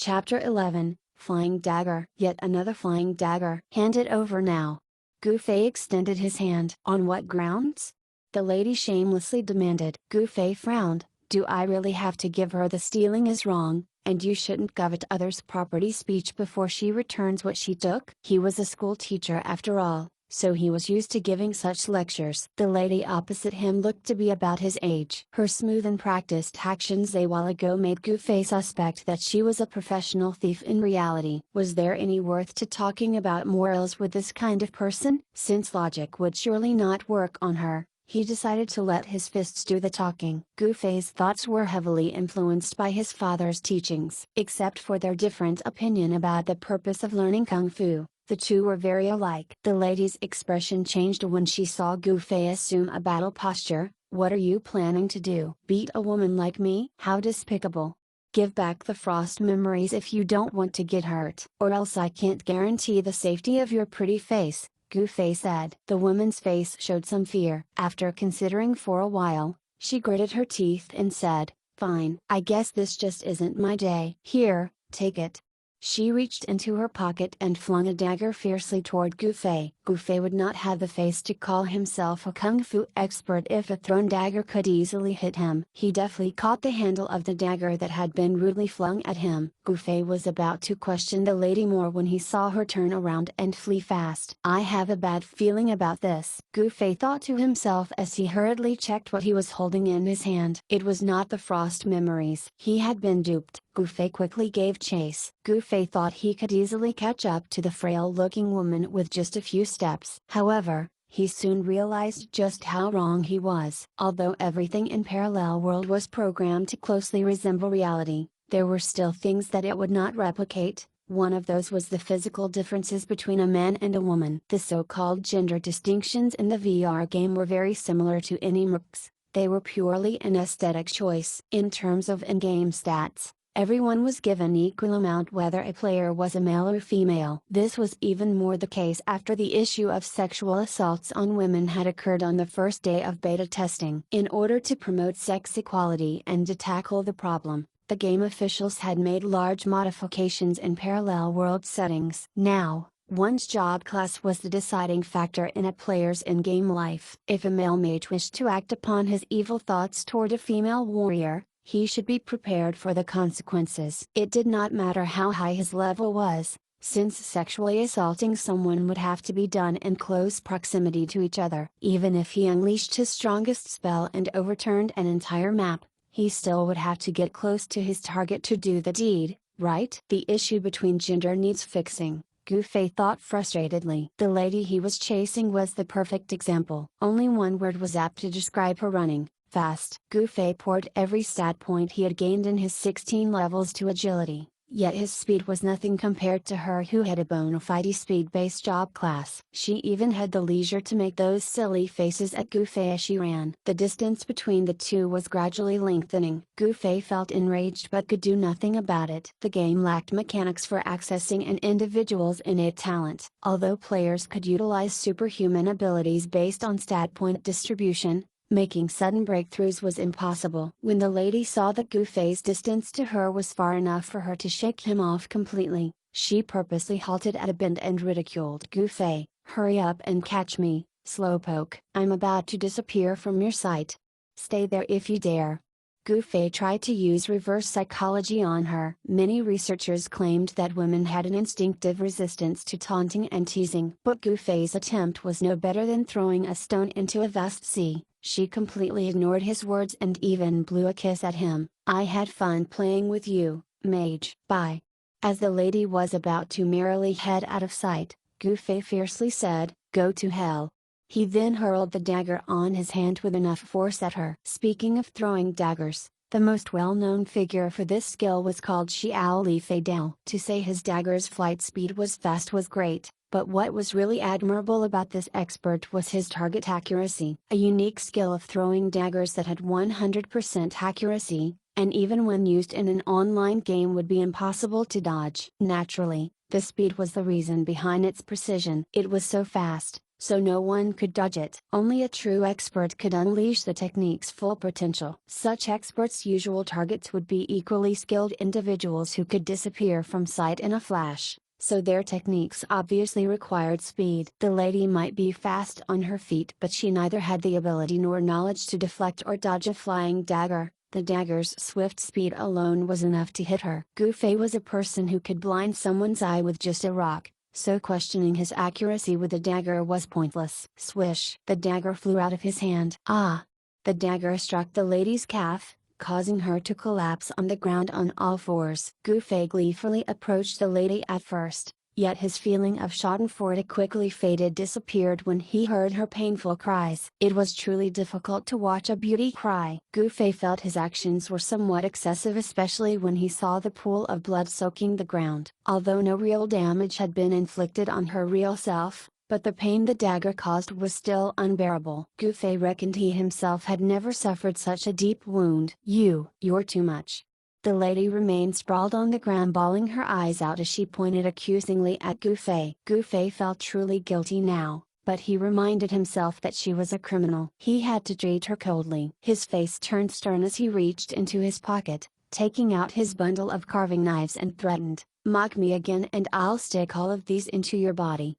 Chapter 11, Flying Dagger. Yet another flying dagger. Hand it over now. Gu Fei extended his hand. On what grounds? The lady shamelessly demanded. Gu Fei frowned. Do I really have to give her the stealing is wrong, and you shouldn't covet others' property speech before she returns what she took? He was a school teacher after all, so he was used to giving such lectures. The lady opposite him looked to be about his age. Her smooth and practiced actions a while ago made Gu Fei suspect that she was a professional thief in reality. Was there any worth to talking about morals with this kind of person? Since logic would surely not work on her, he decided to let his fists do the talking. Gu Fei's thoughts were heavily influenced by his father's teachings. Except for their different opinion about the purpose of learning Kung Fu, the two were very alike. The lady's expression changed when she saw Gu Fei assume a battle posture. What are you planning to do? Beat a woman like me? How despicable. Give back the frost memories if you don't want to get hurt. Or else I can't guarantee the safety of your pretty face, Gu Fei said. The woman's face showed some fear. After considering for a while, she gritted her teeth and said, "Fine. I guess this just isn't my day. Here, take it." She reached into her pocket and flung a dagger fiercely toward Gu Fei. Gu Fei would not have the face to call himself a kung fu expert if a thrown dagger could easily hit him. He deftly caught the handle of the dagger that had been rudely flung at him. Gu Fei was about to question the lady more when he saw her turn around and flee fast. I have a bad feeling about this, Gu Fei thought to himself as he hurriedly checked what he was holding in his hand. It was not the frost memories. He had been duped. Gu Fei quickly gave chase. Gu Fei thought he could easily catch up to the frail-looking woman with just a few steps. However, he soon realized just how wrong he was. Although everything in Parallel World was programmed to closely resemble reality, there were still things that it would not replicate. One of those was the physical differences between a man and a woman. The so-called gender distinctions in the VR game were very similar to Animex. They were purely an aesthetic choice. In terms of in-game stats, everyone was given equal amount whether a player was a male or female. This was even more the case after the issue of sexual assaults on women had occurred on the first day of beta testing. In order to promote sex equality and to tackle the problem, the game officials had made large modifications in Parallel World settings. Now, one's job class was the deciding factor in a player's in-game life. If a male mage wished to act upon his evil thoughts toward a female warrior, he should be prepared for the consequences. It did not matter how high his level was, since sexually assaulting someone would have to be done in close proximity to each other. Even if he unleashed his strongest spell and overturned an entire map, he still would have to get close to his target to do the deed, right? The issue between gender needs fixing, Gu Fei thought frustratedly. The lady he was chasing was the perfect example. Only one word was apt to describe her: running. Fast. Gu Fei poured every stat point he had gained in his 16 levels to agility, yet his speed was nothing compared to her who had a bona fide speed-based job class. She even had the leisure to make those silly faces at Gu Fei as she ran. The distance between the two was gradually lengthening. Gu Fei felt enraged but could do nothing about it. The game lacked mechanics for accessing an individual's innate talent. Although players could utilize superhuman abilities based on stat point distribution, making sudden breakthroughs was impossible. When the lady saw that Gu Fei's distance to her was far enough for her to shake him off completely, she purposely halted at a bend and ridiculed Gu Fei. "Hurry up and catch me, slowpoke. I'm about to disappear from your sight. Stay there if you dare." Gu Fei tried to use reverse psychology on her. Many researchers claimed that women had an instinctive resistance to taunting and teasing. But Gu Fei's attempt was no better than throwing a stone into a vast sea. She completely ignored his words and even blew a kiss at him. "I had fun playing with you, Mage. Bye." As the lady was about to merrily head out of sight, Gu Fei fiercely said, "Go to hell." He then hurled the dagger on his hand with enough force at her. Speaking of throwing daggers, the most well-known figure for this skill was called Xiao Li Fei Dao. To say his dagger's flight speed was fast was great, but what was really admirable about this expert was his target accuracy. A unique skill of throwing daggers that had 100% accuracy, and even when used in an online game would be impossible to dodge. Naturally, the speed was the reason behind its precision. It was so fast, so no one could dodge it. Only a true expert could unleash the technique's full potential. Such experts' usual targets would be equally skilled individuals who could disappear from sight in a flash, so their techniques obviously required speed. The lady might be fast on her feet, but she neither had the ability nor knowledge to deflect or dodge a flying dagger. The dagger's swift speed alone was enough to hit her. Gu Fei was a person who could blind someone's eye with just a rock, so questioning his accuracy with a dagger was pointless. Swish! The dagger flew out of his hand. Ah! The dagger struck the lady's calf, causing her to collapse on the ground on all fours. Gu Fei gleefully approached the lady at first, yet his feeling of schadenfreude quickly disappeared when he heard her painful cries. It was truly difficult to watch a beauty cry. Gu Fei felt his actions were somewhat excessive, especially when he saw the pool of blood soaking the ground. Although no real damage had been inflicted on her real self, but the pain the dagger caused was still unbearable. Gu Fei reckoned he himself had never suffered such a deep wound. You're too much. The lady remained sprawled on the ground, bawling her eyes out as she pointed accusingly at Gu Fei. Gu Fei felt truly guilty now, but he reminded himself that she was a criminal. He had to treat her coldly. His face turned stern as he reached into his pocket, taking out his bundle of carving knives and threatened, "Mock me again and I'll stick all of these into your body."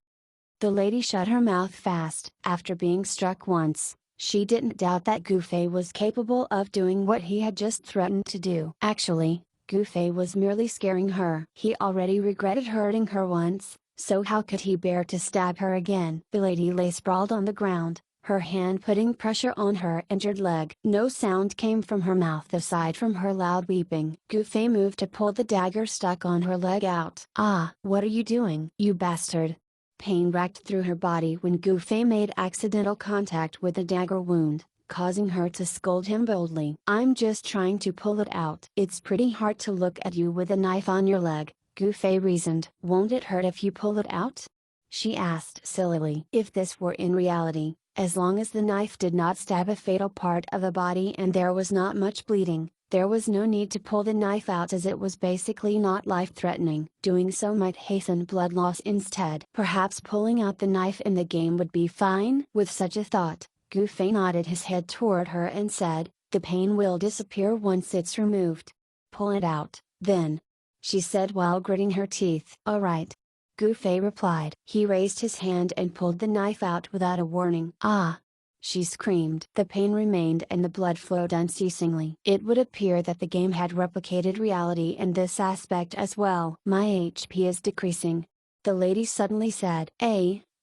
The lady shut her mouth fast. After being struck once, she didn't doubt that Gu Fei was capable of doing what he had just threatened to do. Actually, Gu Fei was merely scaring her. He already regretted hurting her once, so how could he bear to stab her again? The lady lay sprawled on the ground, her hand putting pressure on her injured leg. No sound came from her mouth aside from her loud weeping. Gu Fei moved to pull the dagger stuck on her leg out. "Ah, what are you doing, you bastard?" Pain racked through her body when Gu Fei made accidental contact with the dagger wound, causing her to scold him boldly. "I'm just trying to pull it out." "It's pretty hard to look at you with a knife on your leg," Gu Fei reasoned. "Won't it hurt if you pull it out?" she asked sillily. If this were in reality, as long as the knife did not stab a fatal part of a body and there was not much bleeding, there was no need to pull the knife out, as it was basically not life-threatening. Doing so might hasten blood loss instead. Perhaps pulling out the knife in the game would be fine? With such a thought, Gu Fei nodded his head toward her and said, "The pain will disappear once it's removed. Pull it out, then," she said while gritting her teeth. "All right," Gu Fei replied. He raised his hand and pulled the knife out without a warning. "Ah!" she screamed. The pain remained and the blood flowed unceasingly. It would appear that the game had replicated reality in this aspect as well. "My HP is decreasing," the lady suddenly said.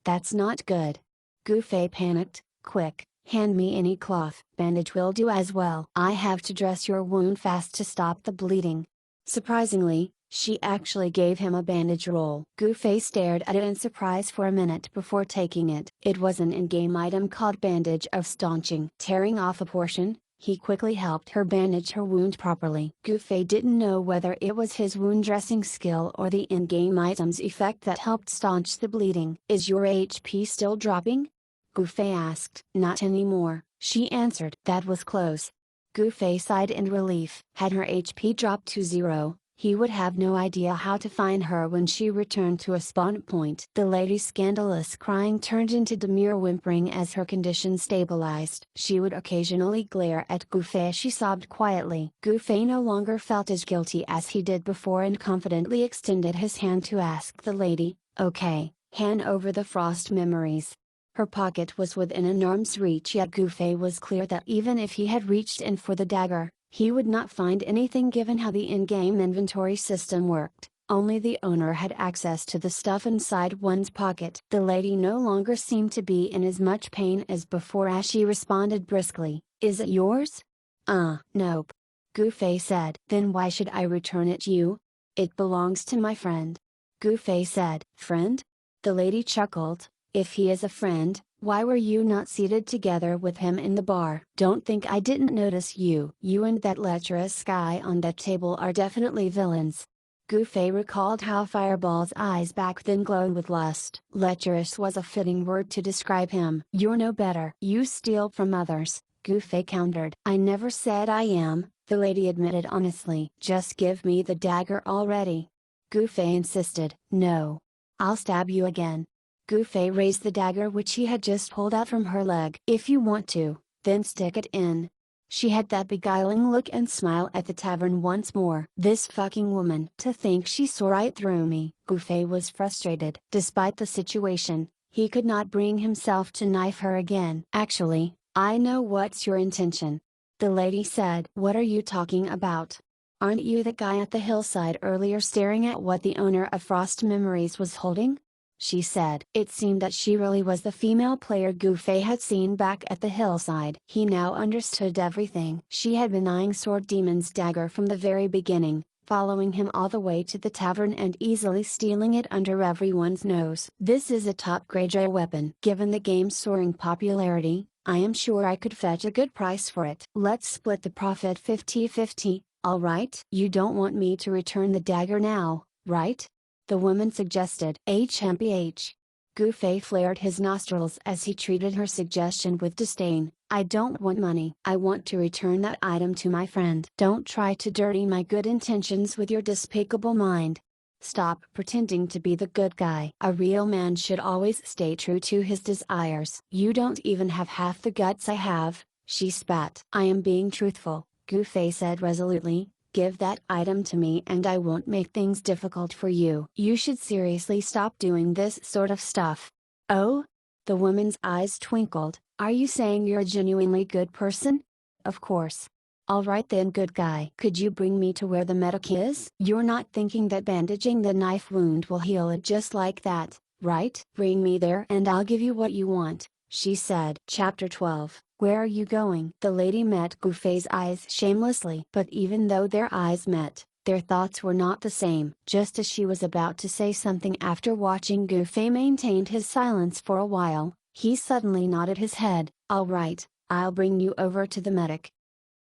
That's not good." Gu Fei panicked. "Quick, hand me any cloth. Bandage will do as well. I have to dress your wound fast to stop the bleeding." Surprisingly, she actually gave him a bandage roll. Gu Fei stared at it in surprise for a minute before taking it. It was an in-game item called Bandage of Staunching. Tearing off a portion, he quickly helped her bandage her wound properly. Gu Fei didn't know whether it was his wound dressing skill or the in-game item's effect that helped staunch the bleeding. "Is your HP still dropping?" Gu Fei asked. "Not anymore," she answered. That was close. Gu Fei sighed in relief. Had her HP dropped to 0, he would have no idea how to find her when she returned to a spawn point. The lady's scandalous crying turned into demure whimpering as her condition stabilized. She would occasionally glare at Gu Fei as she sobbed quietly. Gu Fei no longer felt as guilty as he did before and confidently extended his hand to ask the lady, "Okay, hand over the frost memories." Her pocket was within an arm's reach, yet Gu Fei was clear that even if he had reached in for the dagger, he would not find anything given how the in-game inventory system worked. Only the owner had access to the stuff inside one's pocket. The lady no longer seemed to be in as much pain as before as she responded briskly, "Is it yours?" Nope," Gu Fei said. "Then why should I return it you? It belongs to my friend." Gu Fei said. "Friend?" The lady chuckled. "If he is a friend, why were you not seated together with him in the bar?" "Don't think I didn't notice you. You and that lecherous guy on that table are definitely villains." Gu Fei recalled how Fireball's eyes back then glowed with lust. Lecherous was a fitting word to describe him. "You're no better. You steal from others," Gu Fei countered. "I never said I am," the lady admitted honestly. "Just give me the dagger already." Gu Fei insisted. "No. I'll stab you again." Gu Fei raised the dagger which he had just pulled out from her leg. "If you want to, then stick it in." She had that beguiling look and smile at the tavern once more. "This fucking woman. To think she saw right through me." Gu Fei was frustrated. Despite the situation, he could not bring himself to knife her again. "Actually, I know what's your intention," the lady said. "What are you talking about? Aren't you the guy at the hillside earlier staring at what the owner of Frost Memories was holding?" she said. It seemed that she really was the female player Gu Fei had seen back at the hillside. He now understood everything. She had been eyeing Sword Demon's dagger from the very beginning, following him all the way to the tavern and easily stealing it under everyone's nose. "This is a top-grade rare weapon. Given the game's soaring popularity, I am sure I could fetch a good price for it. Let's split the profit 50-50, alright?" "You don't want me to return the dagger now, right?" the woman suggested. "HMPH. Gu Fei flared his nostrils as he treated her suggestion with disdain. "I don't want money. I want to return that item to my friend." "Don't try to dirty my good intentions with your despicable mind. Stop pretending to be the good guy. A real man should always stay true to his desires." "You don't even have half the guts I have," she spat. "I am being truthful," Gu Fei said resolutely. "Give that item to me and I won't make things difficult for you." "You should seriously stop doing this sort of stuff." "Oh?" The woman's eyes twinkled. "Are you saying you're a genuinely good person?" "Of course." "Alright then, good guy. Could you bring me to where the medic is?" "You're not thinking that bandaging the knife wound will heal it just like that, right?" "Bring me there and I'll give you what you want," she said. Chapter 12. "Where are you going?" The lady met Gu Fei's eyes shamelessly. But even though their eyes met, their thoughts were not the same. Just as she was about to say something after watching Gu Fei maintained his silence for a while, he suddenly nodded his head. "All right, I'll bring you over to the medic."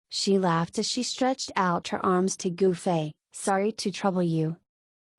She laughed as she stretched out her arms to Gu Fei. "Sorry to trouble you."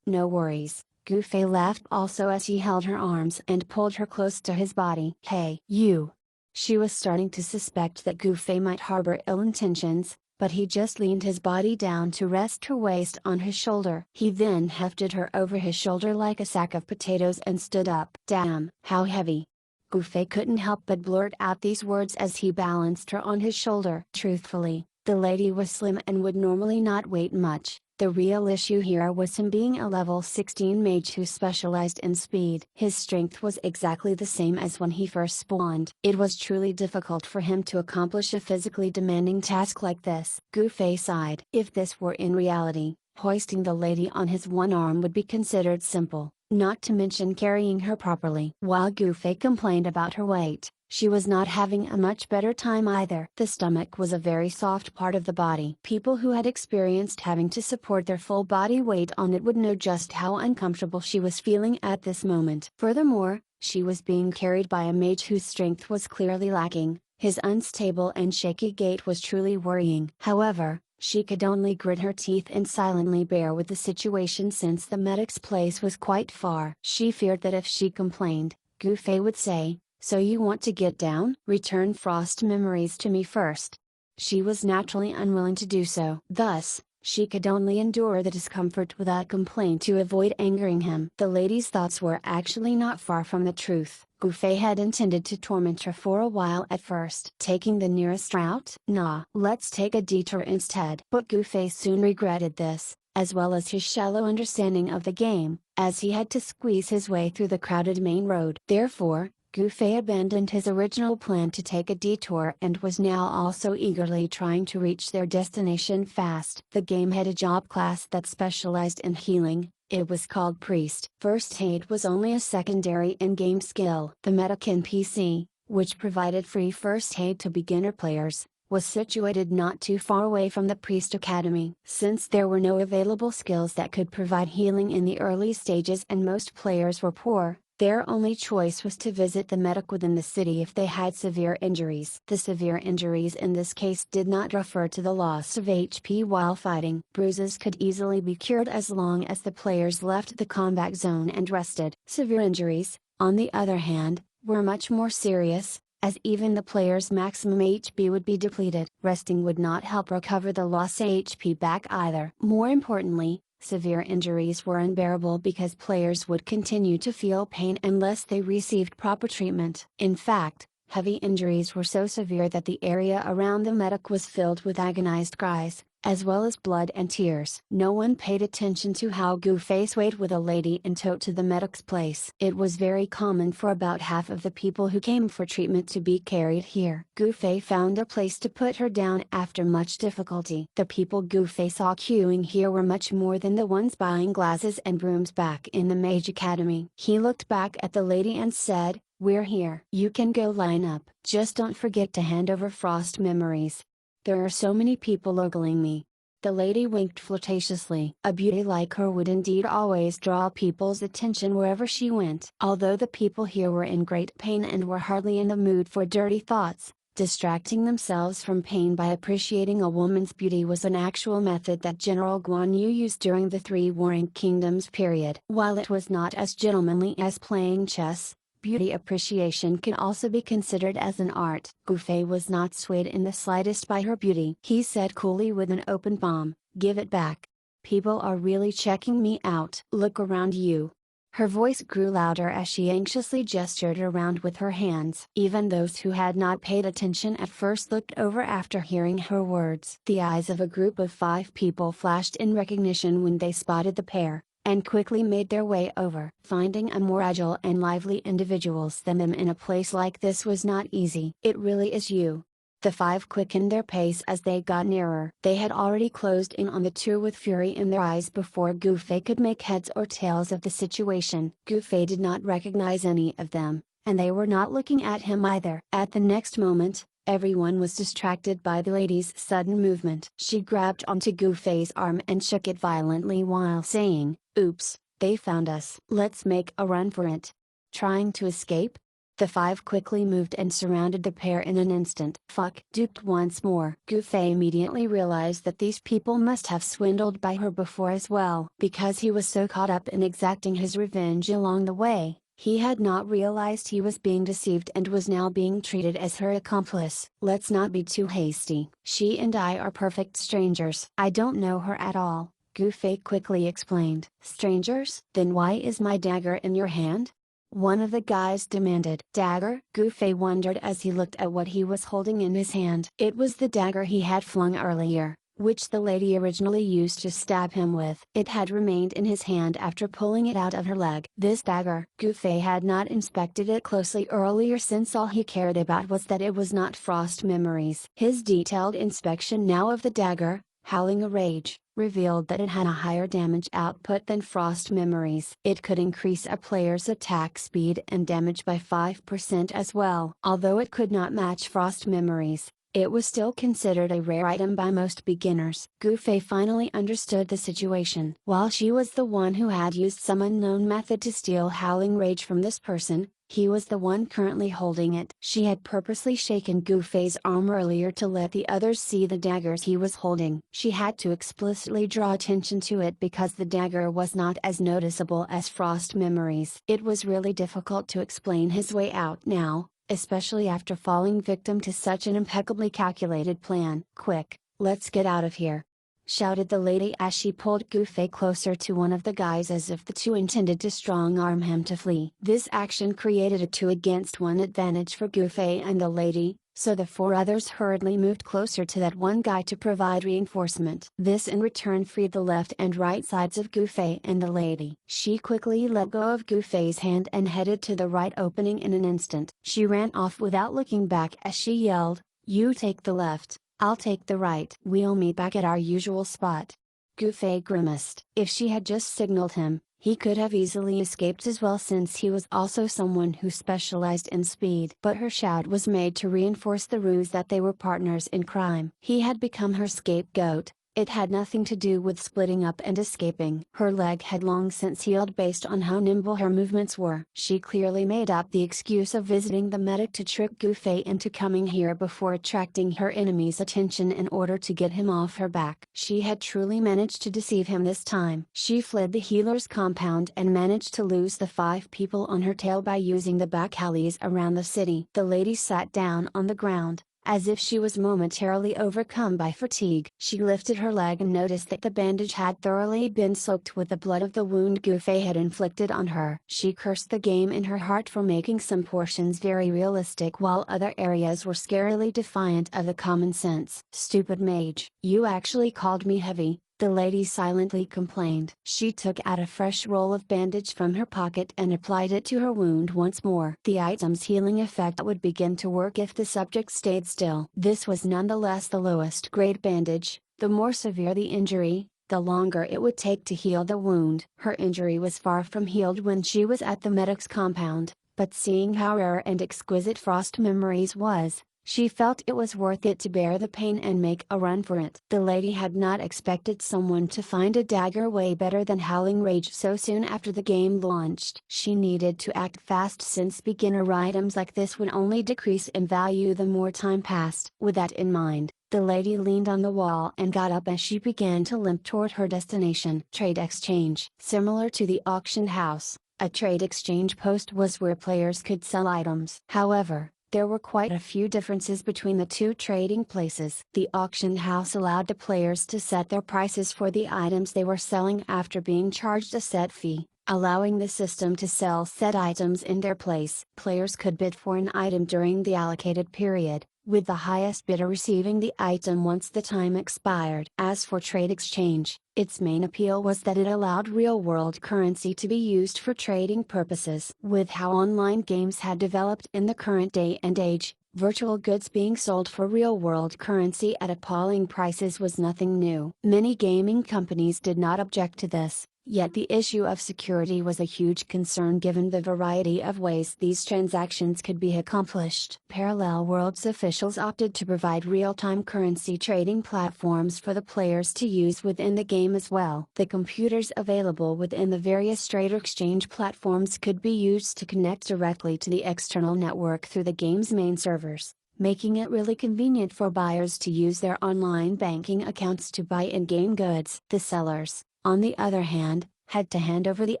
"No worries." Gu Fei laughed also as he held her arms and pulled her close to his body. "Hey, you!" She was starting to suspect that Gu Fei might harbor ill intentions, but he just leaned his body down to rest her waist on his shoulder. He then hefted her over his shoulder like a sack of potatoes and stood up. "Damn, how heavy." Gu Fei couldn't help but blurt out these words as he balanced her on his shoulder. Truthfully, the lady was slim and would normally not weigh much. The real issue here was him being a level 16 mage who specialized in speed. His strength was exactly the same as when he first spawned. It was truly difficult for him to accomplish a physically demanding task like this. Gu Fei sighed. If this were in reality, hoisting the lady on his one arm would be considered simple, not to mention carrying her properly. While Gu Fei complained about her weight, she was not having a much better time either. The stomach was a very soft part of the body. People who had experienced having to support their full body weight on it would know just how uncomfortable she was feeling at this moment. Furthermore, she was being carried by a mage whose strength was clearly lacking. His unstable and shaky gait was truly worrying. However, she could only grit her teeth and silently bear with the situation since the medic's place was quite far. She feared that if she complained, Gu Fei would say, "So you want to get down? Return Frost Memories to me first." She was naturally unwilling to do so. Thus, she could only endure the discomfort without complaint to avoid angering him. The lady's thoughts were actually not far from the truth. Gu Fei had intended to torment her for a while at first. Taking the nearest route? Nah, let's take a detour instead. But Gu Fei soon regretted this, as well as his shallow understanding of the game, as he had to squeeze his way through the crowded main road. Therefore, Gu Fei abandoned his original plan to take a detour and was now also eagerly trying to reach their destination fast. The game had a job class that specialized in healing. It was called Priest. First aid was only a secondary in-game skill. The medic NPC, which provided free first aid to beginner players, was situated not too far away from the Priest Academy. Since there were no available skills that could provide healing in the early stages and most players were poor, their only choice was to visit the medic within the city if they had severe injuries. The severe injuries in this case did not refer to the loss of HP while fighting. Bruises could easily be cured as long as the players left the combat zone and rested. Severe injuries, on the other hand, were much more serious, as even the player's maximum HP would be depleted. Resting would not help recover the lost HP back either. More importantly, Severe injuries were unbearable because players would continue to feel pain unless they received proper treatment. In fact, heavy injuries were so severe that the area around the medic was filled with agonized cries, as well as blood and tears. No one paid attention to how Goofy swayed with a lady and towed to the medic's place. It was very common for about half of the people who came for treatment to be carried here. Goofy found a place to put her down after much difficulty. The people Goofy saw queuing here were much more than the ones buying glasses and brooms back in the Mage Academy. He looked back at the lady and said, "We're here. You can go line up. Just don't forget to hand over Frost Memories. There are so many people ogling me." The lady winked flirtatiously. A beauty like her would indeed always draw people's attention wherever she went. Although the people here were in great pain and were hardly in the mood for dirty thoughts, distracting themselves from pain by appreciating a woman's beauty was an actual method that General Guan Yu used during the Three Warring Kingdoms period. While it was not as gentlemanly as playing chess, beauty appreciation can also be considered as an art. Goofy was not swayed in the slightest by her beauty. He said coolly with an open palm, "Give it back. People are really checking me out. Look around you." Her voice grew louder as she anxiously gestured around with her hands. Even those who had not paid attention at first looked over after hearing her words. The eyes of a group of 5 people flashed in recognition when they spotted the pair, and quickly made their way over. Finding a more agile and lively individuals than them in a place like this was not easy. "It really is you." The 5 quickened their pace as they got nearer. They had already closed in on the 2 with fury in their eyes before Goofy could make heads or tails of the situation. Goofy did not recognize any of them, and they were not looking at him either. At the next moment, everyone was distracted by the lady's sudden movement. She grabbed onto Goofy's arm and shook it violently while saying, "Oops, they found us. Let's make a run for it." Trying to escape? The 5 quickly moved and surrounded the pair in an instant. Fuck! Duped once more. Goofy immediately realized that these people must have swindled by her before as well. Because he was so caught up in exacting his revenge along the way, he had not realized he was being deceived and was now being treated as her accomplice. "Let's not be too hasty. She and I are perfect strangers." "I don't know her at all," Goofy quickly explained. "Strangers? Then why is my dagger in your hand?" one of the guys demanded. "Dagger?" Goofy wondered as he looked at what he was holding in his hand. It was the dagger he had flung earlier, which the lady originally used to stab him with. It had remained in his hand after pulling it out of her leg. This dagger, Goofy had not inspected it closely earlier since all he cared about was that it was not Frost Memories. His detailed inspection now of the dagger, howling a rage, revealed that it had a higher damage output than Frost Memories. It could increase a player's attack speed and damage by 5% as well. Although it could not match Frost Memories, it was still considered a rare item by most beginners. Goofy finally understood the situation. While she was the one who had used some unknown method to steal Howling Rage from this person, he was the one currently holding it. She had purposely shaken Goofy's arm earlier to let the others see the daggers he was holding. She had to explicitly draw attention to it because the dagger was not as noticeable as Frost Memories. It was really difficult to explain his way out now, especially after falling victim to such an impeccably calculated plan. "Quick, let's get out of here!" shouted the lady as she pulled Goofy closer to one of the guys as if the two intended to strong-arm him to flee. This action created a 2-against-1 advantage for Goofy and the lady, so the 4 others hurriedly moved closer to that one guy to provide reinforcement. This in return freed the left and right sides of Goofy and the lady. She quickly let go of Goofy's hand and headed to the right opening in an instant. She ran off without looking back as she yelled, "You take the left, I'll take the right. We'll meet back at our usual spot." Goofy grimaced. If she had just signaled him, he could have easily escaped as well since he was also someone who specialized in speed. But her shout was made to reinforce the ruse that they were partners in crime. He had become her scapegoat. It had nothing to do with splitting up and escaping. Her leg had long since healed based on how nimble her movements were. She clearly made up the excuse of visiting the medic to trick Goofy into coming here before attracting her enemy's attention in order to get him off her back. She had truly managed to deceive him this time. She fled the healer's compound and managed to lose the 5 people on her tail by using the back alleys around the city. The lady sat down on the ground, as if she was momentarily overcome by fatigue. She lifted her leg and noticed that the bandage had thoroughly been soaked with the blood of the wound Gufei had inflicted on her. She cursed the game in her heart for making some portions very realistic while other areas were scarily defiant of the common sense. "Stupid mage, you actually called me heavy," the lady silently complained. She took out a fresh roll of bandage from her pocket and applied it to her wound once more. The item's healing effect would begin to work if the subject stayed still. This was nonetheless the lowest grade bandage. The more severe the injury, the longer it would take to heal the wound. Her injury was far from healed when she was at the medic's compound, but seeing how rare and exquisite Frost Memories was, she felt it was worth it to bear the pain and make a run for it. The lady had not expected someone to find a dagger way better than Howling Rage so soon after the game launched. She needed to act fast since beginner items like this would only decrease in value the more time passed. With that in mind, the lady leaned on the wall and got up as she began to limp toward her destination. Trade exchange. Similar to the auction house, a trade exchange post was where players could sell items. However, there were quite a few differences between the two trading places. The auction house allowed the players to set their prices for the items they were selling after being charged a set fee, allowing the system to sell said items in their place. Players could bid for an item during the allocated period, with the highest bidder receiving the item once the time expired. As for trade exchange, its main appeal was that it allowed real-world currency to be used for trading purposes. With how online games had developed in the current day and age, virtual goods being sold for real-world currency at appalling prices was nothing new. Many gaming companies did not object to this, yet the issue of security was a huge concern given the variety of ways these transactions could be accomplished. Parallel Worlds officials opted to provide real-time currency trading platforms for the players to use within the game as well. The computers available within the various trade exchange platforms could be used to connect directly to the external network through the game's main servers, making it really convenient for buyers to use their online banking accounts to buy in-game goods. The sellers, on the other hand, had to hand over the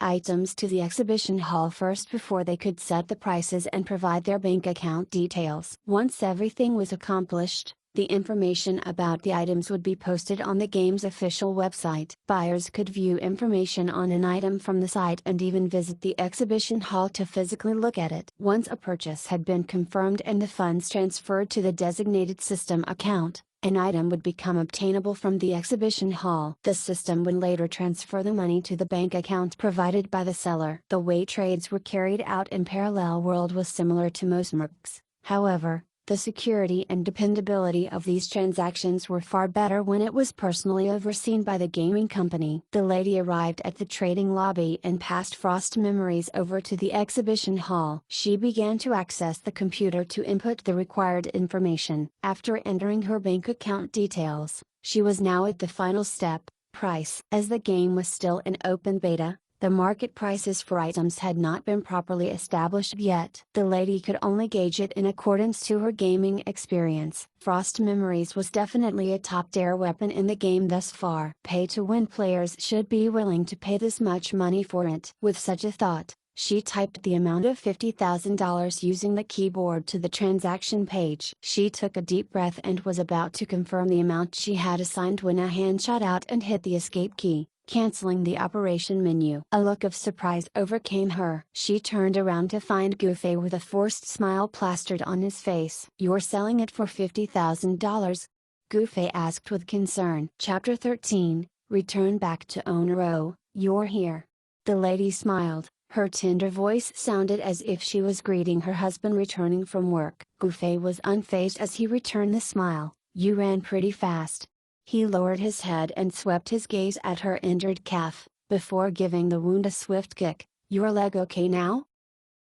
items to the exhibition hall first before they could set the prices and provide their bank account details. Once everything was accomplished, the information about the items would be posted on the game's official website. Buyers could view information on an item from the site and even visit the exhibition hall to physically look at it. Once a purchase had been confirmed and the funds transferred to the designated system account, an item would become obtainable from the exhibition hall. The system would later transfer the money to the bank account provided by the seller. The way trades were carried out in Parallel World was similar to most mercs. However, the security and dependability of these transactions were far better when it was personally overseen by the gaming company. The lady arrived at the trading lobby and passed Frost Memories over to the exhibition hall. She began to access the computer to input the required information. After entering her bank account details, she was now at the final step, price. As the game was still in open beta, the market prices for items had not been properly established yet. The lady could only gauge it in accordance to her gaming experience. Frost Memories was definitely a top-tier weapon in the game thus far. Pay-to-win players should be willing to pay this much money for it. With such a thought, she typed the amount of $50,000 using the keyboard to the transaction page. She took a deep breath and was about to confirm the amount she had assigned when a hand shot out and hit the escape key, canceling the operation menu. A look of surprise overcame her. She turned around to find Gufei with a forced smile plastered on his face. "You're selling it for $50,000? Gufei asked with concern. Chapter 13, Return back to Onoro. You're here. The lady smiled. Her tender voice sounded as if she was greeting her husband returning from work. Gufei was unfazed as he returned the smile. You ran pretty fast. He lowered his head and swept his gaze at her injured calf, before giving the wound a swift kick. Your leg okay now?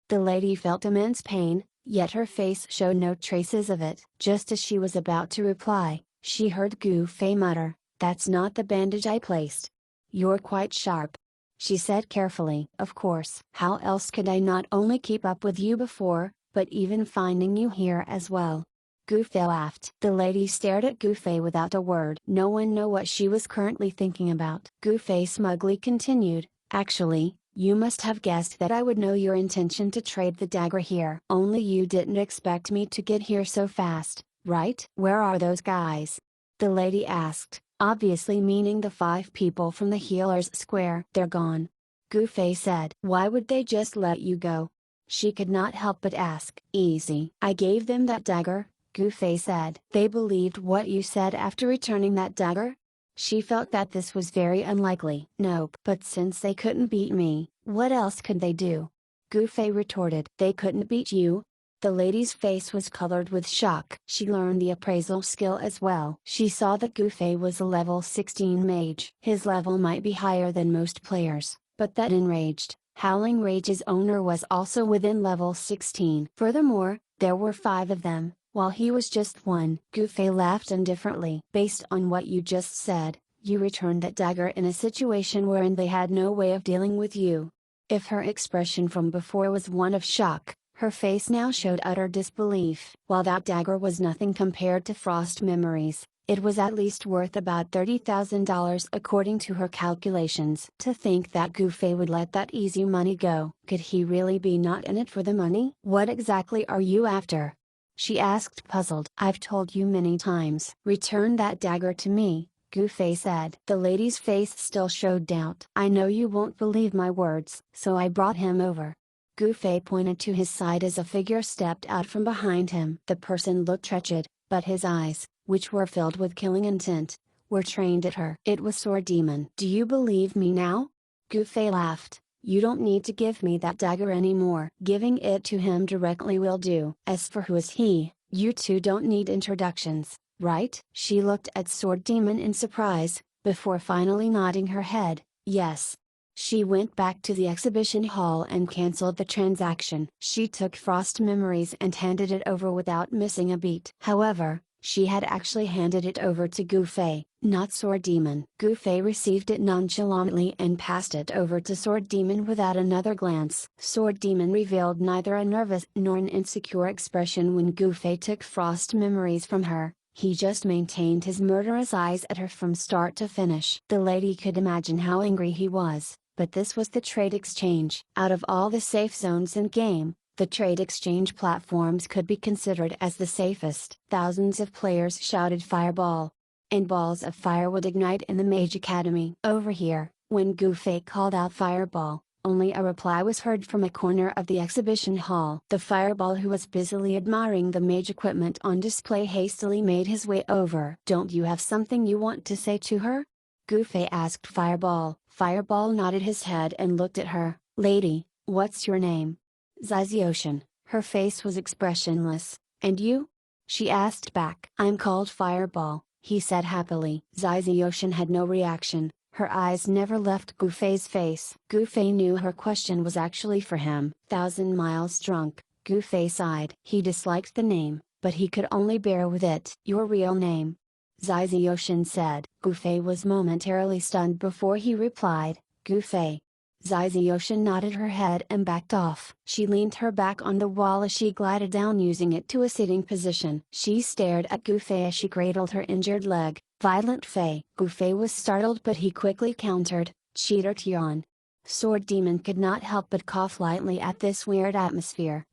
The lady felt immense pain, yet her face showed no traces of it. Just as she was about to reply, she heard Gufei mutter, That's not the bandage I placed. You're quite sharp, she said carefully. Of course. How else could I not only keep up with you before, but even finding you here as well? Gufei laughed. The lady stared at Gufei without a word. No one knew what she was currently thinking about. Gufei smugly continued, Actually, you must have guessed that I would know your intention to trade the dagger here. Only you didn't expect me to get here so fast, right? Where are those guys? The lady asked, obviously meaning the 5 people from the healer's square. They're gone. Gu Fei said. Why would they just let you go? She could not help but ask. Easy. I gave them that dagger, Gu Fei said. They believed what you said after returning that dagger? She felt that this was very unlikely. Nope. But since they couldn't beat me, what else could they do? Gu Fei retorted. They couldn't beat you? The lady's face was colored with shock. She learned the appraisal skill as well. She saw that Gu Fei was a level 16 mage. His level might be higher than most players, but that enraged, howling rage's owner was also within level 16. Furthermore, there were 5 of them, while he was just 1. Gu Fei laughed indifferently. Based on what you just said, you returned that dagger in a situation wherein they had no way of dealing with you. If her expression from before was one of shock, her face now showed utter disbelief. While that dagger was nothing compared to Frost Memories, it was at least worth about $30,000 according to her calculations. To think that Gu Fei would let that easy money go. Could he really be not in it for the money? What exactly are you after? She asked, puzzled. I've told you many times. Return that dagger to me, Gu Fei said. The lady's face still showed doubt. I know you won't believe my words, so I brought him over. Gu Fei pointed to his side as a figure stepped out from behind him. The person looked wretched, but his eyes, which were filled with killing intent, were trained at her. It was Sword Demon. Do you believe me now? Gu Fei laughed. You don't need to give me that dagger anymore. Giving it to him directly will do. As for who is he, you two don't need introductions, right? She looked at Sword Demon in surprise, before finally nodding her head, yes. She went back to the exhibition hall and cancelled the transaction. She took Frost Memories and handed it over without missing a beat. However, she had actually handed it over to Gu Fei, not Sword Demon. Gu Fei received it nonchalantly and passed it over to Sword Demon without another glance. Sword Demon revealed neither a nervous nor an insecure expression when Gu Fei took Frost Memories from her. He just maintained his murderous eyes at her from start to finish. The lady could imagine how angry he was. But this was the trade exchange. Out of all the safe zones in game, the trade exchange platforms could be considered as the safest. Thousands of players shouted fireball, and balls of fire would ignite in the Mage Academy. Over here, when Gu Fei called out fireball, only a reply was heard from a corner of the exhibition hall. The fireball, who was busily admiring the mage equipment on display, hastily made his way over. Don't you have something you want to say to her? Gu Fei asked Fireball. Fireball nodded his head and looked at her. Lady, what's your name? Zazioshin. Her face was expressionless. And you? She asked back. I'm called Fireball, he said happily. Zazioshin had no reaction. Her eyes never left Gu Fei's face. Gu Fei knew her question was actually for him. 1,000 miles drunk, Gu Fei sighed. He disliked the name, but he could only bear with it. Your real name? Zazioshin said. Gu Fei was momentarily stunned before he replied, Gu Fei. Zazioshin nodded her head and backed off. She leaned her back on the wall as she glided down, using it to a sitting position. She stared at Gu Fei as she cradled her injured leg. Violent Fei. Gu Fei was startled, but he quickly countered, Cheater Tian. Sword Demon could not help but cough lightly at this weird atmosphere.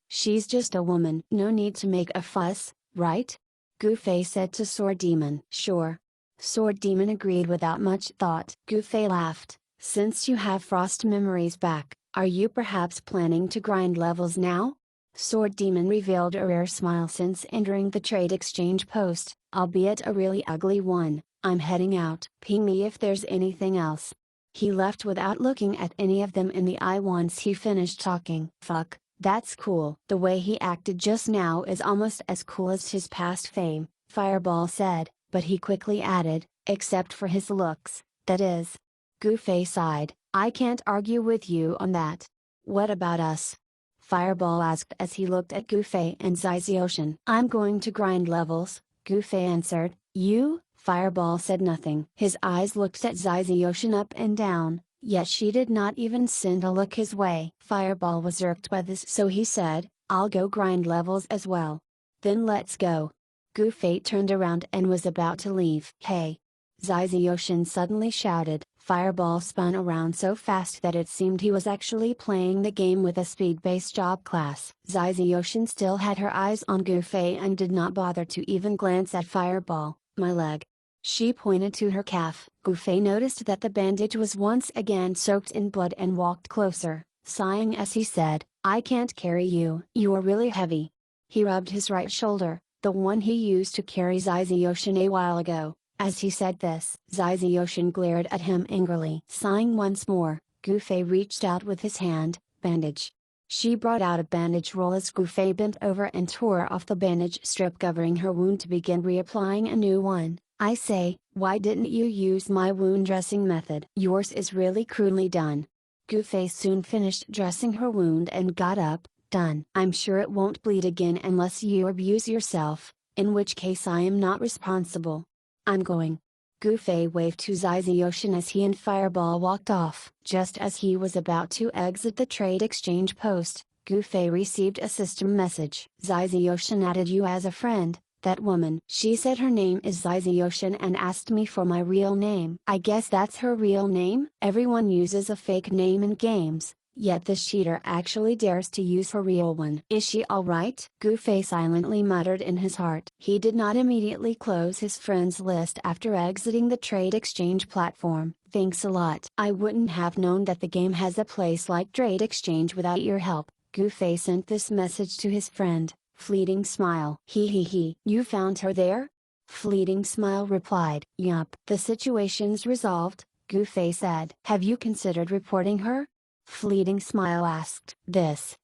She's just a woman. No need to make a fuss, right? Gu Fei said to Sword Demon. Sure. Sword Demon agreed without much thought. Gu Fei laughed. Since you have Frost Memories back, are you perhaps planning to grind levels now? Sword Demon revealed a rare smile since entering the trade exchange post, albeit a really ugly one. I'm heading out. Ping me if there's anything else. He left without looking at any of them in the eye once he finished talking. Fuck. That's cool. The way he acted just now is almost as cool as his past fame, Fireball said, but he quickly added, except for his looks, that is. Gu Fei sighed. I can't argue with you on that. What about us? Fireball asked as he looked at Gu Fei and Zazioshin. I'm going to grind levels, Gu Fei answered. You? Fireball said nothing. His eyes looked at Zazioshin up and down. Yet she did not even send a look his way. Fireball was irked by this, so he said, I'll go grind levels as well. Then let's go. Gu Fei turned around and was about to leave. Hey! Zazioshin suddenly shouted. Fireball spun around so fast that it seemed he was actually playing the game with a speed-based job class. Ziziotion still had her eyes on Goofy and did not bother to even glance at Fireball. "My leg." She pointed to her calf. Goofy noticed that the bandage was once again soaked in blood and walked closer, sighing as he said, "I can't carry you. You are really heavy." He rubbed his right shoulder, the one he used to carry Ziziotion a while ago. As he said this, Ziziotion glared at him angrily. Sighing once more, Goofy reached out with his hand. "Bandage." She brought out a bandage roll as Goofy bent over and tore off the bandage strip covering her wound to begin reapplying a new one. "I say, why didn't you use my wound dressing method? Yours is really crudely done." Goofy soon finished dressing her wound and got up. "Done. I'm sure it won't bleed again unless you abuse yourself, in which case I am not responsible. I'm going." Goofy waved to Ziziotion as he and Fireball walked off. Just as he was about to exit the trade exchange post, Goofy received a system message. "Ziziotion added you as a friend. That woman." She said her name is Ziziotion and asked me for my real name. I guess that's her real name? Everyone uses a fake name in games, yet this cheater actually dares to use her real one. "Is she alright?" Goofy silently muttered in his heart. He did not immediately close his friends list after exiting the trade exchange platform. "Thanks a lot. I wouldn't have known that the game has a place like trade exchange without your help." Goofy sent this message to his friend, Fleeting Smile. He. "You found her there?" Fleeting Smile replied. "Yup." "The situation's resolved," Goofy said. "Have you considered reporting her?" Fleeting Smile asked.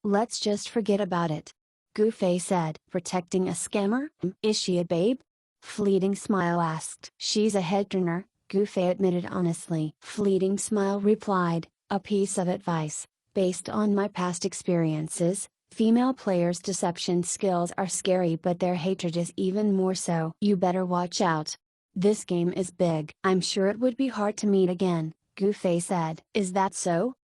Let's just forget about it," Goofy said. "Protecting a scammer? Is she a babe?" Fleeting Smile asked. "She's a head turner," Goofy admitted honestly. Fleeting Smile replied, "A piece of advice, based on my past experiences, female players' deception skills are scary but their hatred is even more so. You better watch out. This game is big." "I'm sure it would be hard to meet again," Goofy said. "Is that so?"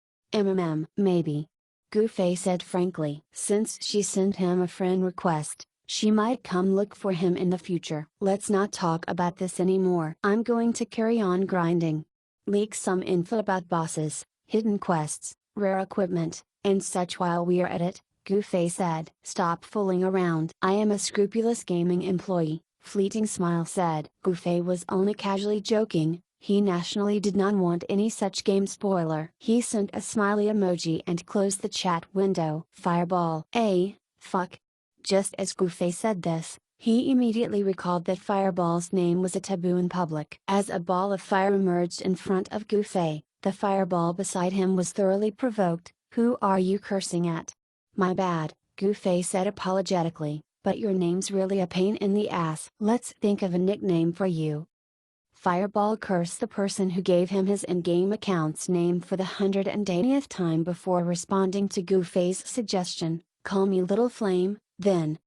Maybe," Goofy said frankly. Since she sent him a friend request, she might come look for him in the future. "Let's not talk about this anymore. I'm going to carry on grinding. Leak some info about bosses, hidden quests, rare equipment, and such while we're at it," Goofy said. "Stop fooling around." "I am a scrupulous gaming employee," Fleeting Smile said. Goofy was only casually joking. He naturally did not want any such game spoiler. He sent a smiley emoji and closed the chat window. Fireball. Fuck. Just as Goofy said this, he immediately recalled that Fireball's name was a taboo in public. As a ball of fire emerged in front of Goofy, the Fireball beside him was thoroughly provoked. "Who are you cursing at?" "My bad," Goofy said apologetically, "but your name's really a pain in the ass. Let's think of a nickname for you." Fireball cursed the person who gave him his in-game account's name for the 180th time before responding to Goofy's suggestion. "Call me Little Flame, then."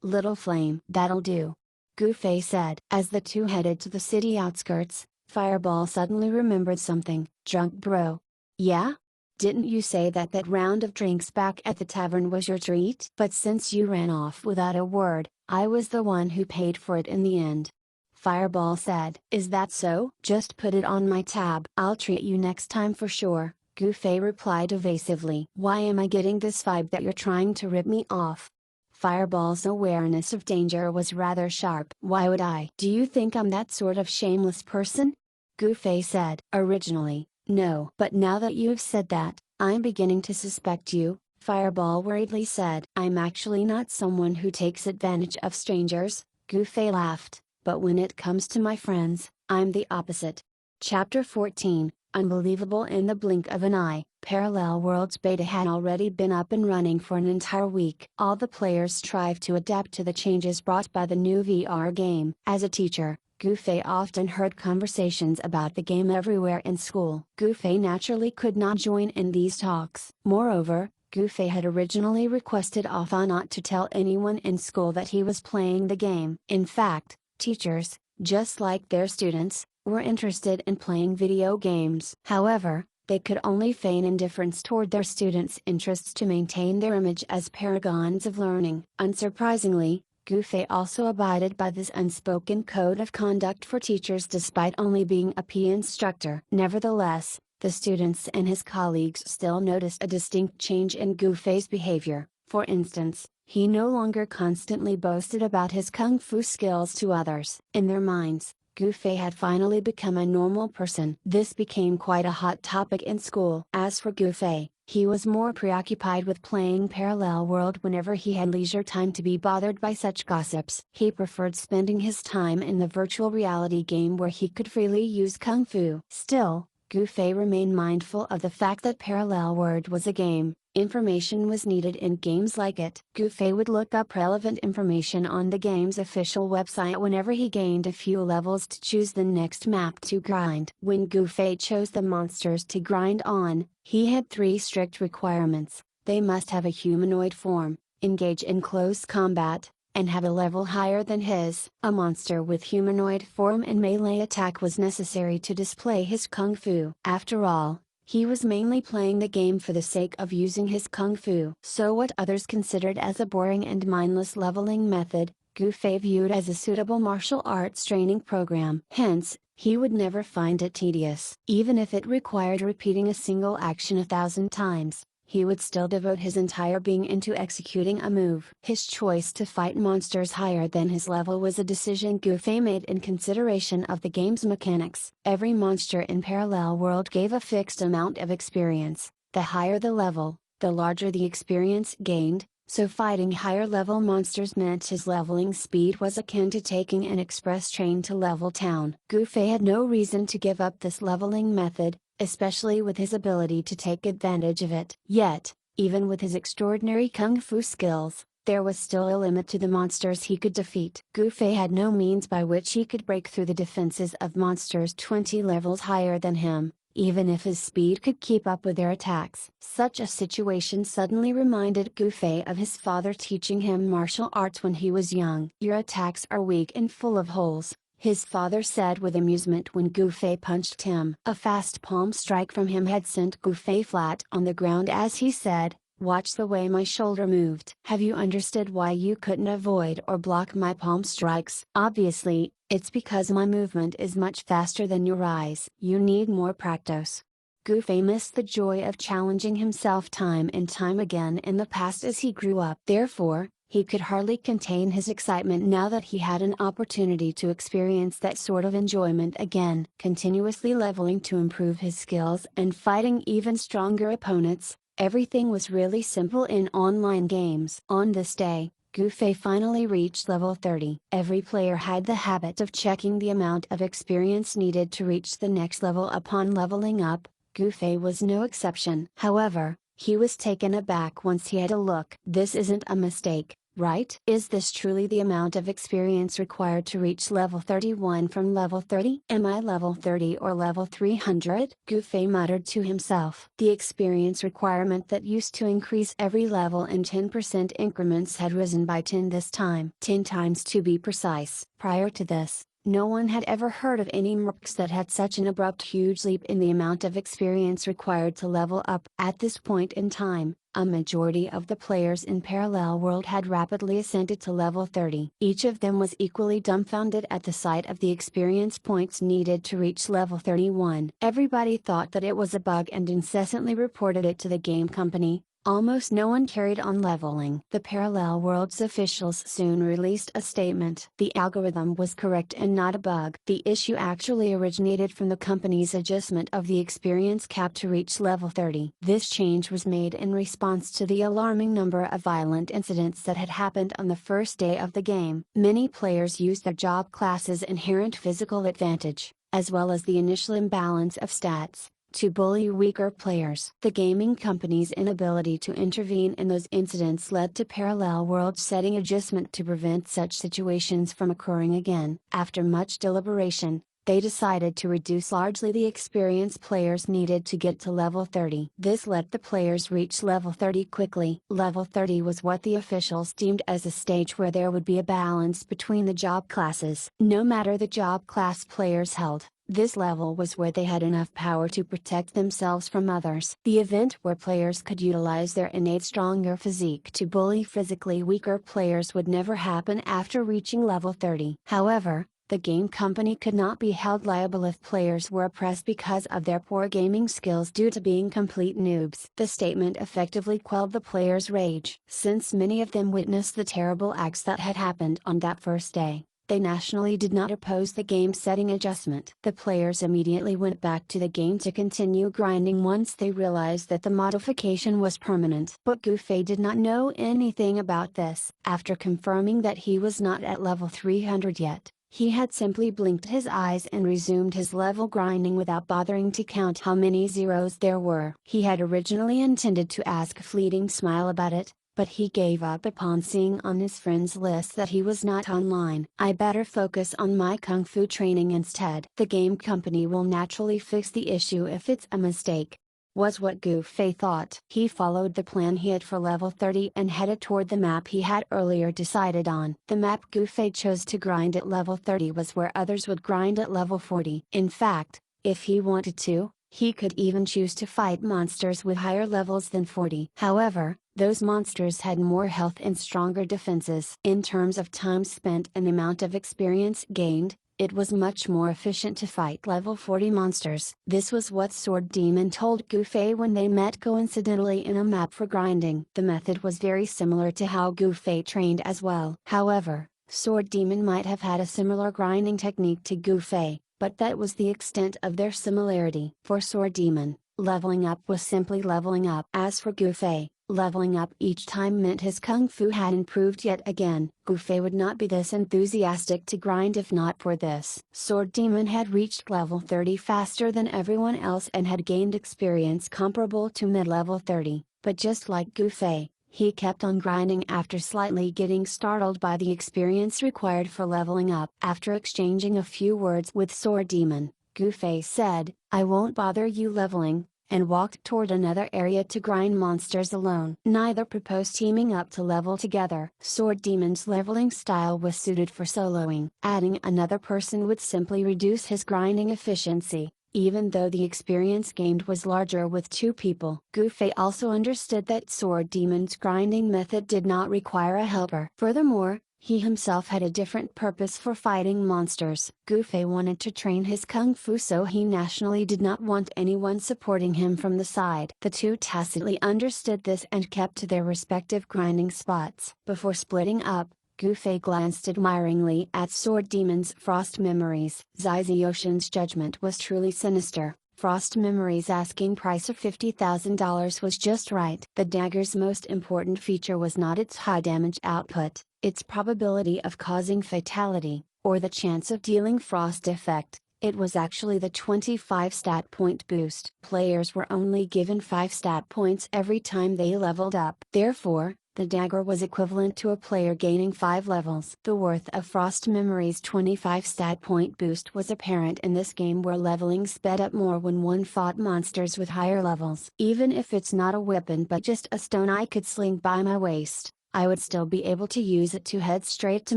"Little Flame. That'll do," Goofy said. As the two headed to the city outskirts, Fireball suddenly remembered something. "Drunk bro." "Yeah? Didn't you say that round of drinks back at the tavern was your treat? But since you ran off without a word, I was the one who paid for it in the end," Fireball said. "Is that so? Just put it on my tab. I'll treat you next time for sure," Goofy replied evasively. "Why am I getting this vibe that you're trying to rip me off?" Fireball's awareness of danger was rather sharp. "Why would I? Do you think I'm that sort of shameless person?" Goofy said. "Originally, no. But now that you've said that, I'm beginning to suspect you," Fireball worriedly said. "I'm actually not someone who takes advantage of strangers," Goofy laughed. "But when it comes to my friends, I'm the opposite." Chapter 14, Unbelievable. In the blink of an eye, Parallel Worlds beta had already been up and running for an entire week. All the players strive to adapt to the changes brought by the new VR game. As a teacher, Goofy often heard conversations about the game everywhere in school. Goofy naturally could not join in these talks. Moreover, Goofy had originally requested off not to tell anyone in school that he was playing the game. In fact, teachers, just like their students, were interested in playing video games. However, they could only feign indifference toward their students' interests to maintain their image as paragons of learning. Unsurprisingly, Gufei also abided by this unspoken code of conduct for teachers despite only being a PE instructor. Nevertheless, the students and his colleagues still noticed a distinct change in Gufei's behavior. For instance, he no longer constantly boasted about his kung fu skills to others. In their minds, Gufei had finally become a normal person. This became quite a hot topic in school. As for Gufei, he was more preoccupied with playing Parallel World whenever he had leisure time to be bothered by such gossips. He preferred spending his time in the virtual reality game where he could freely use kung fu. Still, Gufei remained mindful of the fact that Parallel World was a game. Information was needed in games like it. Gufei would look up relevant information on the game's official website whenever he gained a few levels to choose the next map to grind. When Gufei chose the monsters to grind on, he had 3 strict requirements. They must have a humanoid form, engage in close combat, and have a level higher than his. A monster with humanoid form and melee attack was necessary to display his kung fu. After all, he was mainly playing the game for the sake of using his kung fu. So what others considered as a boring and mindless leveling method, Gufei viewed as a suitable martial arts training program. Hence, he would never find it tedious. Even if it required repeating a single action 1,000 times, he would still devote his entire being into executing a move. His choice to fight monsters higher than his level was a decision Gufei made in consideration of the game's mechanics. Every monster in Parallel World gave a fixed amount of experience. The higher the level, the larger the experience gained, so fighting higher level monsters meant his leveling speed was akin to taking an express train to Level Town. Gufei had no reason to give up this leveling method, especially with his ability to take advantage of it. Yet, even with his extraordinary kung fu skills, there was still a limit to the monsters he could defeat. Gufei had no means by which he could break through the defenses of monsters 20 levels higher than him, even if his speed could keep up with their attacks. Such a situation suddenly reminded Gufei of his father teaching him martial arts when he was young. "Your attacks are weak and full of holes," his father said with amusement when Gufei punched him. A fast palm strike from him had sent Gufei flat on the ground as he said, "Watch the way my shoulder moved. Have you understood why you couldn't avoid or block my palm strikes? Obviously, it's because my movement is much faster than your eyes. You need more practice." Gufei missed the joy of challenging himself time and time again in the past as he grew up. Therefore, he could hardly contain his excitement now that he had an opportunity to experience that sort of enjoyment again. Continuously leveling to improve his skills and fighting even stronger opponents, everything was really simple in online games. On this day, Gufei finally reached level 30. Every player had the habit of checking the amount of experience needed to reach the next level upon leveling up. Gufei was no exception. However, he was taken aback once he had a look. "This isn't a mistake, right? Is this truly the amount of experience required to reach level 31 from level 30? Am I level 30 or level 300? Gufei muttered to himself. The experience requirement that used to increase every level in 10% increments had risen by 10 this time. 10 times to be precise. Prior to this, no one had ever heard of any mercs that had such an abrupt huge leap in the amount of experience required to level up. At this point in time, a majority of the players in Parallel World had rapidly ascended to level 30. Each of them was equally dumbfounded at the sight of the experience points needed to reach level 31. Everybody thought that it was a bug and incessantly reported it to the game company. Almost no one carried on leveling. The Parallel Worlds officials soon released a statement. The algorithm was correct and not a bug. The issue actually originated from the company's adjustment of the experience cap to reach level 30. This change was made in response to the alarming number of violent incidents that had happened on the first day of the game. Many players used their job class's inherent physical advantage, as well as the initial imbalance of stats, to bully weaker players. The gaming company's inability to intervene in those incidents led to Parallel Worlds setting adjustment to prevent such situations from occurring again. After much deliberation, they decided to reduce largely the experience players needed to get to level 30. This let the players reach level 30 quickly. Level 30 was what the officials deemed as a stage where there would be a balance between the job classes. No matter the job class players held, this level was where they had enough power to protect themselves from others. The event where players could utilize their innate stronger physique to bully physically weaker players would never happen after reaching level 30. However, the game company could not be held liable if players were oppressed because of their poor gaming skills due to being complete noobs. The statement effectively quelled the players' rage. Since many of them witnessed the terrible acts that had happened on that first day, they nationally did not oppose the game setting adjustment. The players immediately went back to the game to continue grinding once they realized that the modification was permanent. But Gufei did not know anything about this. After confirming that he was not at level 300 yet, he had simply blinked his eyes and resumed his level grinding without bothering to count how many zeros there were. He had originally intended to ask Fleeting Smile about it, but he gave up upon seeing on his friends list that he was not online. I better focus on my kung fu training instead. The game company will naturally fix the issue if it's a mistake, was what Gufei thought. He followed the plan he had for level 30 and headed toward the map he had earlier decided on. The map Gufei chose to grind at level 30 was where others would grind at level 40. In fact, if he wanted to, he could even choose to fight monsters with higher levels than 40. However, those monsters had more health and stronger defenses. In terms of time spent and amount of experience gained, it was much more efficient to fight level 40 monsters. This was what Sword Demon told Gufei when they met coincidentally in a map for grinding. The method was very similar to how Gufei trained as well. However, Sword Demon might have had a similar grinding technique to Gufei, but that was the extent of their similarity. For Sword Demon, leveling up was simply leveling up. As for Gufei, leveling up each time meant his kung fu had improved yet again. Gufei would not be this enthusiastic to grind if not for this. Sword Demon had reached level 30 faster than everyone else and had gained experience comparable to mid-level 30, but just like Gufei, he kept on grinding after slightly getting startled by the experience required for leveling up. After exchanging a few words with Sword Demon, Gufei said, "I won't bother you leveling," and walked toward another area to grind monsters alone. Neither proposed teaming up to level together. Sword Demon's leveling style was suited for soloing. Adding another person would simply reduce his grinding efficiency, even though the experience gained was larger with two people. Gufei also understood that Sword Demon's grinding method did not require a helper. Furthermore, he himself had a different purpose for fighting monsters. Gufei wanted to train his kung fu, so he nationally did not want anyone supporting him from the side. The two tacitly understood this and kept to their respective grinding spots. Before splitting up, Gufei glanced admiringly at Sword Demon's Frost Memories. Ziziotion's judgment was truly sinister. Frost Memories' asking price of $50,000 was just right. The dagger's most important feature was not its high damage output, its probability of causing fatality, or the chance of dealing frost effect. It was actually the 25 stat point boost. Players were only given 5 stat points every time they leveled up. Therefore, the dagger was equivalent to a player gaining 5 levels. The worth of Frost Memory's 25 stat point boost was apparent in this game, where leveling sped up more when one fought monsters with higher levels. Even if it's not a weapon but just a stone I could sling by my waist, I would still be able to use it to head straight to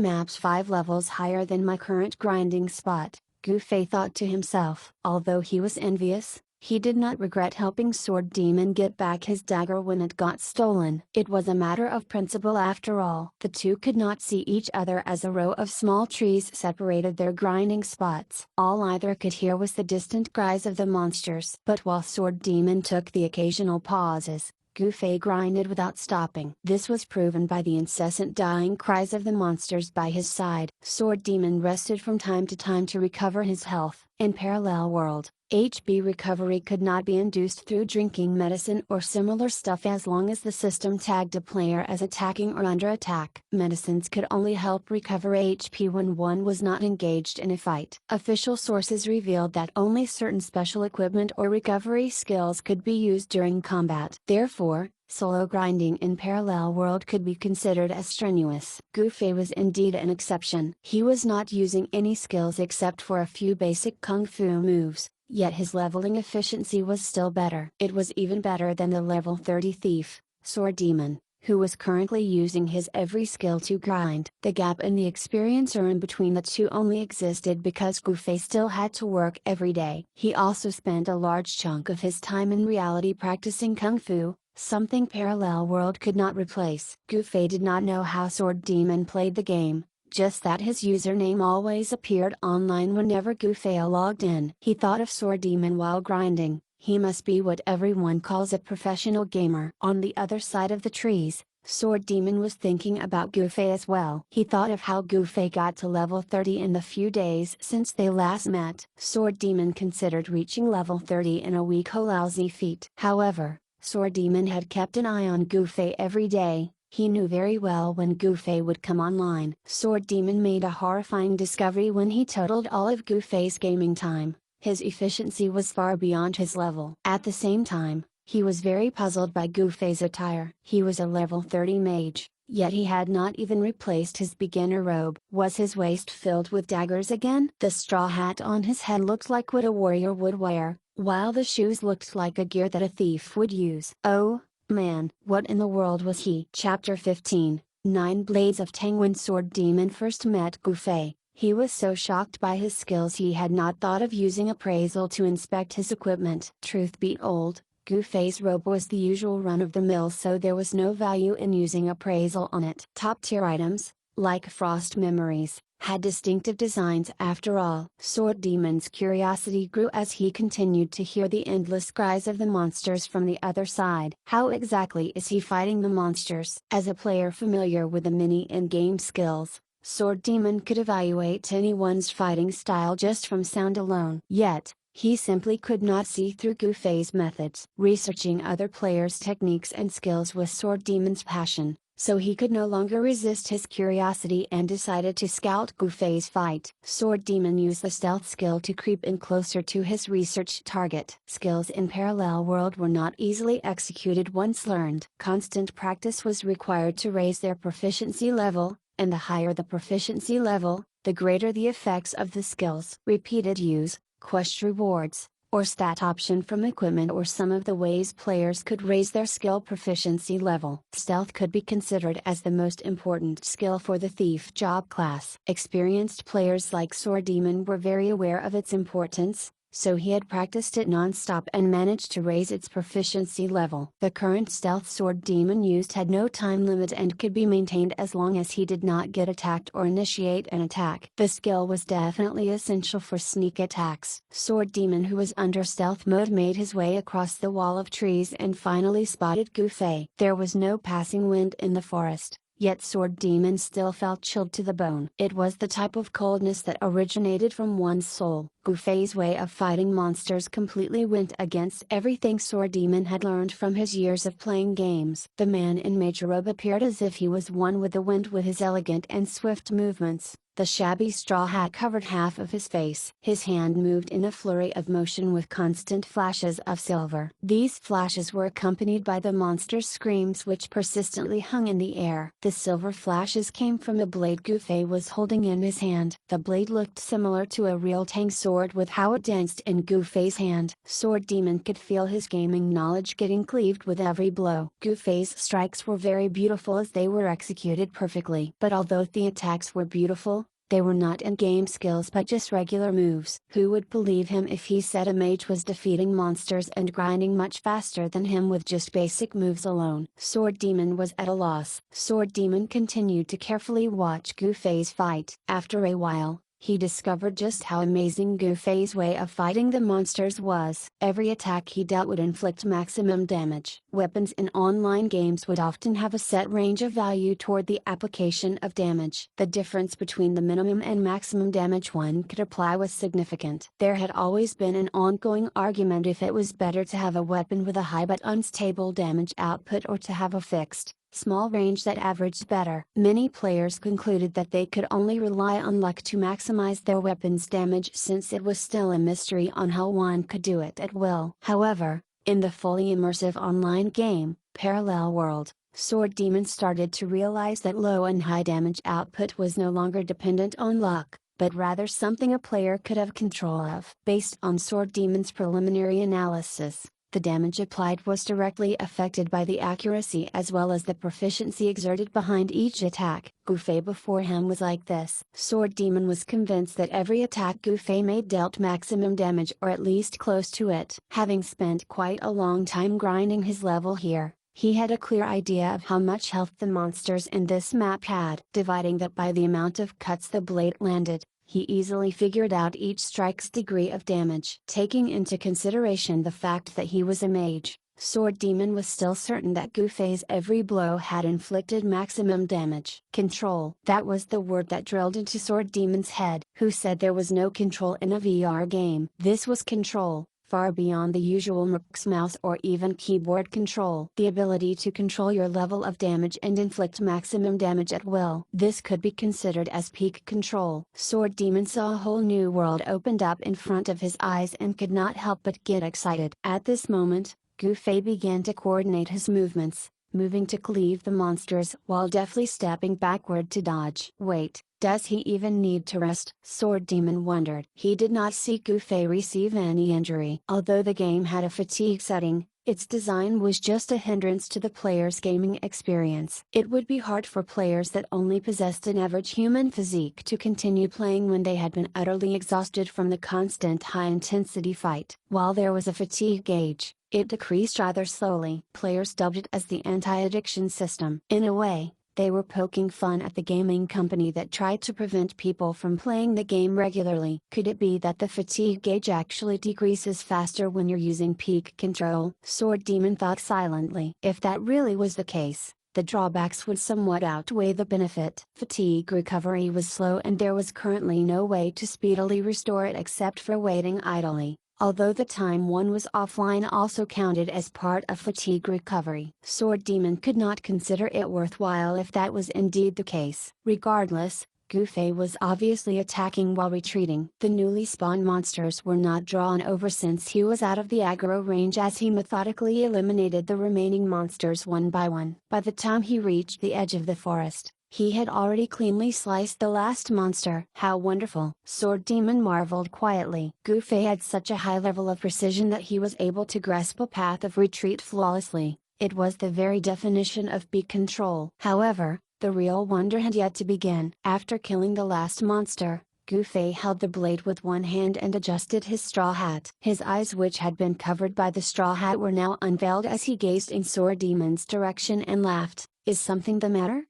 maps 5 levels higher than my current grinding spot, Gufei thought to himself. Although he was envious, he did not regret helping Sword Demon get back his dagger when it got stolen. It was a matter of principle after all. The two could not see each other as a row of small trees separated their grinding spots. All either could hear was the distant cries of the monsters. But while Sword Demon took the occasional pauses, Gufei grinded without stopping. This was proven by the incessant dying cries of the monsters by his side. Sword Demon rested from time to time to recover his health. In Parallel World, HP recovery could not be induced through drinking medicine or similar stuff as long as the system tagged a player as attacking or under attack. Medicines could only help recover HP when one was not engaged in a fight. Official sources revealed that only certain special equipment or recovery skills could be used during combat. Therefore, Solo grinding in Parallel World could be considered as strenuous. Gufei was indeed an exception. He was not using any skills except for a few basic kung fu moves, yet his leveling efficiency was still better. It was even better than the level 30 thief, Sword Demon, who was currently using his every skill to grind. The gap in the experience earned between the two only existed because Gufei still had to work every day. He also spent a large chunk of his time in reality practicing kung fu, something Parallel World could not replace. Gufei did not know how Sword Demon played the game, just that his username always appeared online whenever Gufei logged in. He thought of Sword Demon while grinding. He must be what everyone calls a professional gamer. On the other side of the trees, Sword Demon was thinking about Gufei as well. He thought of how Gufei got to level 30 in the few days since they last met. Sword Demon considered reaching level 30 in a week a lousy feat. However, Sword Demon had kept an eye on Gufei every day. He knew very well when Gufei would come online. Sword Demon made a horrifying discovery when he totaled all of Gufei's gaming time. His efficiency was far beyond his level. At the same time, he was very puzzled by Gufei's attire. He was a level 30 mage, yet he had not even replaced his beginner robe. Was his waist filled with daggers again? The straw hat on his head looked like what a warrior would wear, while the shoes looked like a gear that a thief would use. Oh, man, what in the world was he? Chapter 15, 9 Blades of Tang. When Sword Demon first met Gufei, he was so shocked by his skills he had not thought of using appraisal to inspect his equipment. Truth be told, Gufei's robe was the usual run-of-the-mill, so there was no value in using appraisal on it. Top-tier items, like Frost Memories, had distinctive designs after all. Sword Demon's curiosity grew as he continued to hear the endless cries of the monsters from the other side. How exactly is he fighting the monsters? As a player familiar with the many in-game skills, Sword Demon could evaluate anyone's fighting style just from sound alone. Yet, he simply could not see through Gufei's methods. Researching other players' techniques and skills was Sword Demon's passion, so he could no longer resist his curiosity and decided to scout Gufei's fight. Sword Demon used the stealth skill to creep in closer to his research target. Skills in Parallel World were not easily executed once learned. Constant practice was required to raise their proficiency level, and the higher the proficiency level, the greater the effects of the skills. Repeated use, quest rewards, or stat option from equipment or some of the ways players could raise their skill proficiency level. Stealth could be considered as the most important skill for the thief job class. Experienced players like Sword Demon were very aware of its importance, so he had practiced it non-stop and managed to raise its proficiency level. The current stealth Sword Demon used had no time limit and could be maintained as long as he did not get attacked or initiate an attack. The skill was definitely essential for sneak attacks. Sword Demon, who was under stealth mode, made his way across the wall of trees and finally spotted Gufei. There was no passing wind in the forest, yet Sword Demon still felt chilled to the bone. It was the type of coldness that originated from one's soul. Gufei's way of fighting monsters completely went against everything Sword Demon had learned from his years of playing games. The man in Mage robe appeared as if he was one with the wind with his elegant and swift movements. The shabby straw hat covered half of his face. His hand moved in a flurry of motion with constant flashes of silver. These flashes were accompanied by the monster's screams, which persistently hung in the air. The silver flashes came from the blade Gufei was holding in his hand. The blade looked similar to a real Tang sword with how it danced in Gufei's hand. Sword Demon could feel his gaming knowledge getting cleaved with every blow. Gufei's strikes were very beautiful as they were executed perfectly. But although the attacks were beautiful, they were not in-game skills but just regular moves. Who would believe him if he said a mage was defeating monsters and grinding much faster than him with just basic moves alone? Sword Demon was at a loss. Sword Demon continued to carefully watch Gufei's fight. After a while, he discovered just how amazing Gufei's way of fighting the monsters was. Every attack he dealt would inflict maximum damage. Weapons in online games would often have a set range of value toward the application of damage. The difference between the minimum and maximum damage one could apply was significant. There had always been an ongoing argument if it was better to have a weapon with a high but unstable damage output or to have a fixed, small range that averaged better. Many players concluded that they could only rely on luck to maximize their weapon's damage, since it was still a mystery on how one could do it at will. However, in the fully immersive online game, Parallel world. Sword Demon started to realize that low and high damage output was no longer dependent on luck, but rather something a player could have control of. Based on Sword Demon's preliminary analysis, the damage applied was directly affected by the accuracy as well as the proficiency exerted behind each attack. Gufei before him was like this. Sword Demon was convinced that every attack Gufei made dealt maximum damage or at least close to it. Having spent quite a long time grinding his level here, he had a clear idea of how much health the monsters in this map had. Dividing that by the amount of cuts the blade landed, he easily figured out each strike's degree of damage. Taking into consideration the fact that he was a mage, Sword Demon was still certain that Gufei's every blow had inflicted maximum damage. Control. That was the word that drilled into Sword Demon's head. Who said there was no control in a VR game? This was control, far beyond the usual mouse or even keyboard control. The ability to control your level of damage and inflict maximum damage at will. This could be considered as peak control. Sword Demon saw a whole new world opened up in front of his eyes and could not help but get excited. At this moment, Gufei began to coordinate his movements, moving to cleave the monsters while deftly stepping backward to dodge. Wait, does he even need to rest? Sword Demon wondered. He did not see Gufei receive any injury. Although the game had a fatigue setting, its design was just a hindrance to the player's gaming experience. It would be hard for players that only possessed an average human physique to continue playing when they had been utterly exhausted from the constant high-intensity fight. While there was a fatigue gauge, it decreased rather slowly. Players dubbed it as the anti-addiction system. In a way, they were poking fun at the gaming company that tried to prevent people from playing the game regularly. Could it be that the fatigue gauge actually decreases faster when you're using peak control? Sword Demon thought silently. If that really was the case, the drawbacks would somewhat outweigh the benefit. Fatigue recovery was slow and there was currently no way to speedily restore it except for waiting idly. Although the time one was offline also counted as part of fatigue recovery. Sword Demon could not consider it worthwhile if that was indeed the case. Regardless, Gufei was obviously attacking while retreating. The newly spawned monsters were not drawn over since he was out of the aggro range as he methodically eliminated the remaining monsters one by one. By the time he reached the edge of the forest, he had already cleanly sliced the last monster. How wonderful! Sword Demon marveled quietly. Gufei had such a high level of precision that he was able to grasp a path of retreat flawlessly. It was the very definition of peak control. However, the real wonder had yet to begin. After killing the last monster, Gufei held the blade with one hand and adjusted his straw hat. His eyes, which had been covered by the straw hat, were now unveiled as he gazed in Sword Demon's direction and laughed. Is something the matter?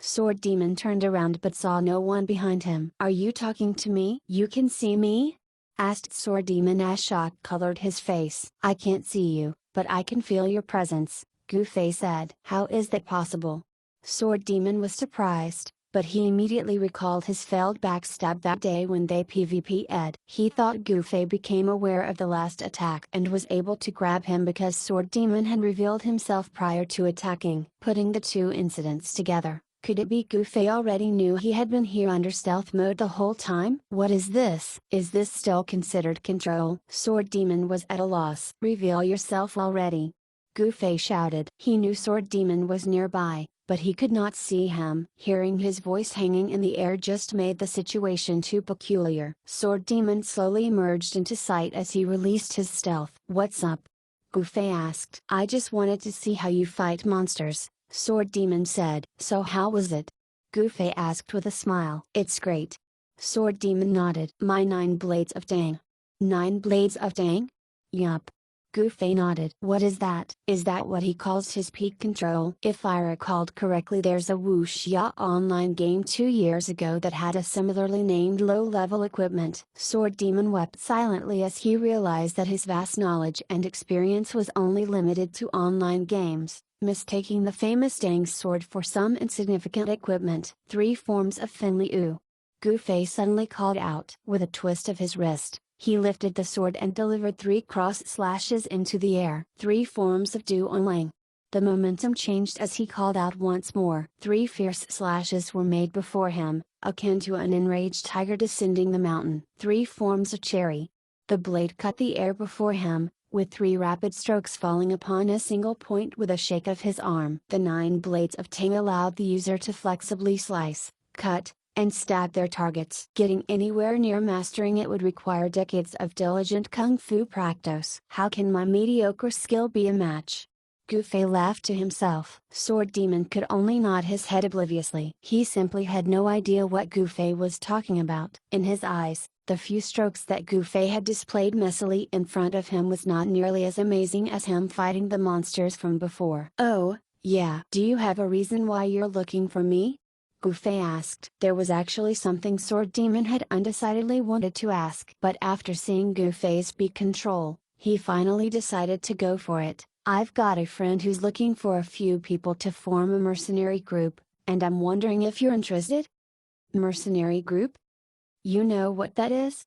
Sword Demon turned around but saw no one behind him. Are you talking to me? You can see me? Asked Sword Demon as shock colored his face. I can't see you, but I can feel your presence, Gufei said. How is that possible? Sword Demon was surprised, but he immediately recalled his failed backstab that day when they PvP'd. He thought Gufei became aware of the last attack and was able to grab him because Sword Demon had revealed himself prior to attacking. Putting the two incidents together, could it be Gufei already knew he had been here under stealth mode the whole time? What is this? Is this still considered control? Sword Demon was at a loss. Reveal yourself already! Gufei shouted. He knew Sword Demon was nearby, but he could not see him. Hearing his voice hanging in the air just made the situation too peculiar. Sword Demon slowly emerged into sight as he released his stealth. What's up? Gufei asked. I just wanted to see how you fight monsters, Sword Demon said. So how was it? Gufei asked with a smile. It's great. Sword Demon nodded. My 9 blades of Dang. 9 blades of Dang? Yup. Gufei nodded. What is that? Is that what he calls his peak control? If I recalled correctly, there's a wuxia online game 2 years ago that had a similarly named low-level equipment. Sword Demon wept silently as he realized that his vast knowledge and experience was only limited to online games, mistaking the famous Dang sword for some insignificant equipment. 3 forms of Finley U. Gufei suddenly called out. With a twist of his wrist, he lifted the sword and delivered 3 cross slashes into the air. 3 forms of Du Onlang. The momentum changed as he called out once more. 3 fierce slashes were made before him, akin to an enraged tiger descending the mountain. 3 forms of Cherry. The blade cut the air before him, with 3 rapid strokes falling upon a single point with a shake of his arm. The 9 blades of Tang allowed the user to flexibly slice, cut, and stab their targets. Getting anywhere near mastering it would require decades of diligent kung fu practice. How can my mediocre skill be a match? Gu Fei laughed to himself. Sword Demon could only nod his head obliviously. He simply had no idea what Gu Fei was talking about. In his eyes, the few strokes that Gu Fei had displayed messily in front of him was not nearly as amazing as him fighting the monsters from before. "Oh, yeah. Do you have a reason why you're looking for me?" Gu Fei asked. There was actually something Sword Demon had undecidedly wanted to ask. But after seeing Gu Fei's beak control, he finally decided to go for it. "I've got a friend who's looking for a few people to form a mercenary group, and I'm wondering if you're interested?" "Mercenary group? You know what that is?"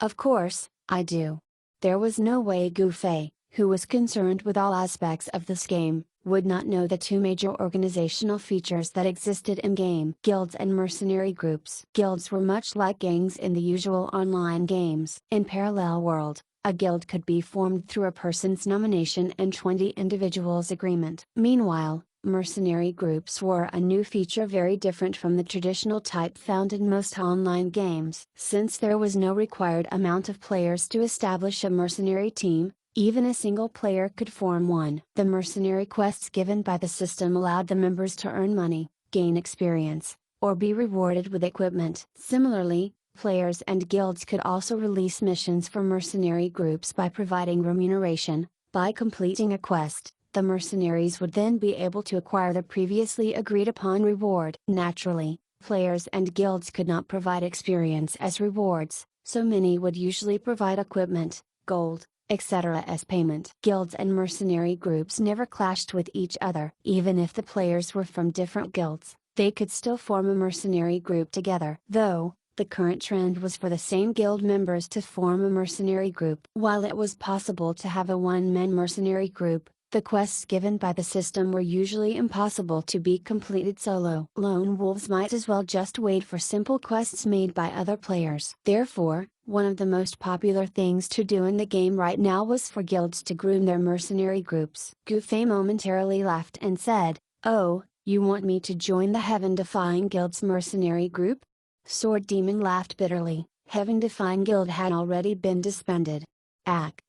"Of course, I do." There was no way Gu Fei, who was concerned with all aspects of this game, would not know the 2 major organizational features that existed in game: guilds and mercenary groups. Guilds were much like gangs in the usual online games. In Parallel World, a guild could be formed through a person's nomination and 20 individuals' agreement. Meanwhile, mercenary groups were a new feature very different from the traditional type found in most online games. Since there was no required amount of players to establish a mercenary team, even a single player could form one. The mercenary quests given by the system allowed the members to earn money, gain experience, or be rewarded with equipment. Similarly, players and guilds could also release missions for mercenary groups by providing remuneration. By completing a quest, the mercenaries would then be able to acquire the previously agreed upon reward. Naturally, players and guilds could not provide experience as rewards, so many would usually provide equipment, gold, etc. as payment. Guilds and mercenary groups never clashed with each other. Even if the players were from different guilds, they could still form a mercenary group together. Though, the current trend was for the same guild members to form a mercenary group. While it was possible to have a one-man mercenary group, the quests given by the system were usually impossible to be completed solo. Lone wolves might as well just wait for simple quests made by other players. Therefore, one of the most popular things to do in the game right now was for guilds to groom their mercenary groups. Gu Fei momentarily laughed and said, "Oh, you want me to join the Heaven Defying Guild's mercenary group?" Sword Demon laughed bitterly. Heaven Defying Guild had already been disbanded.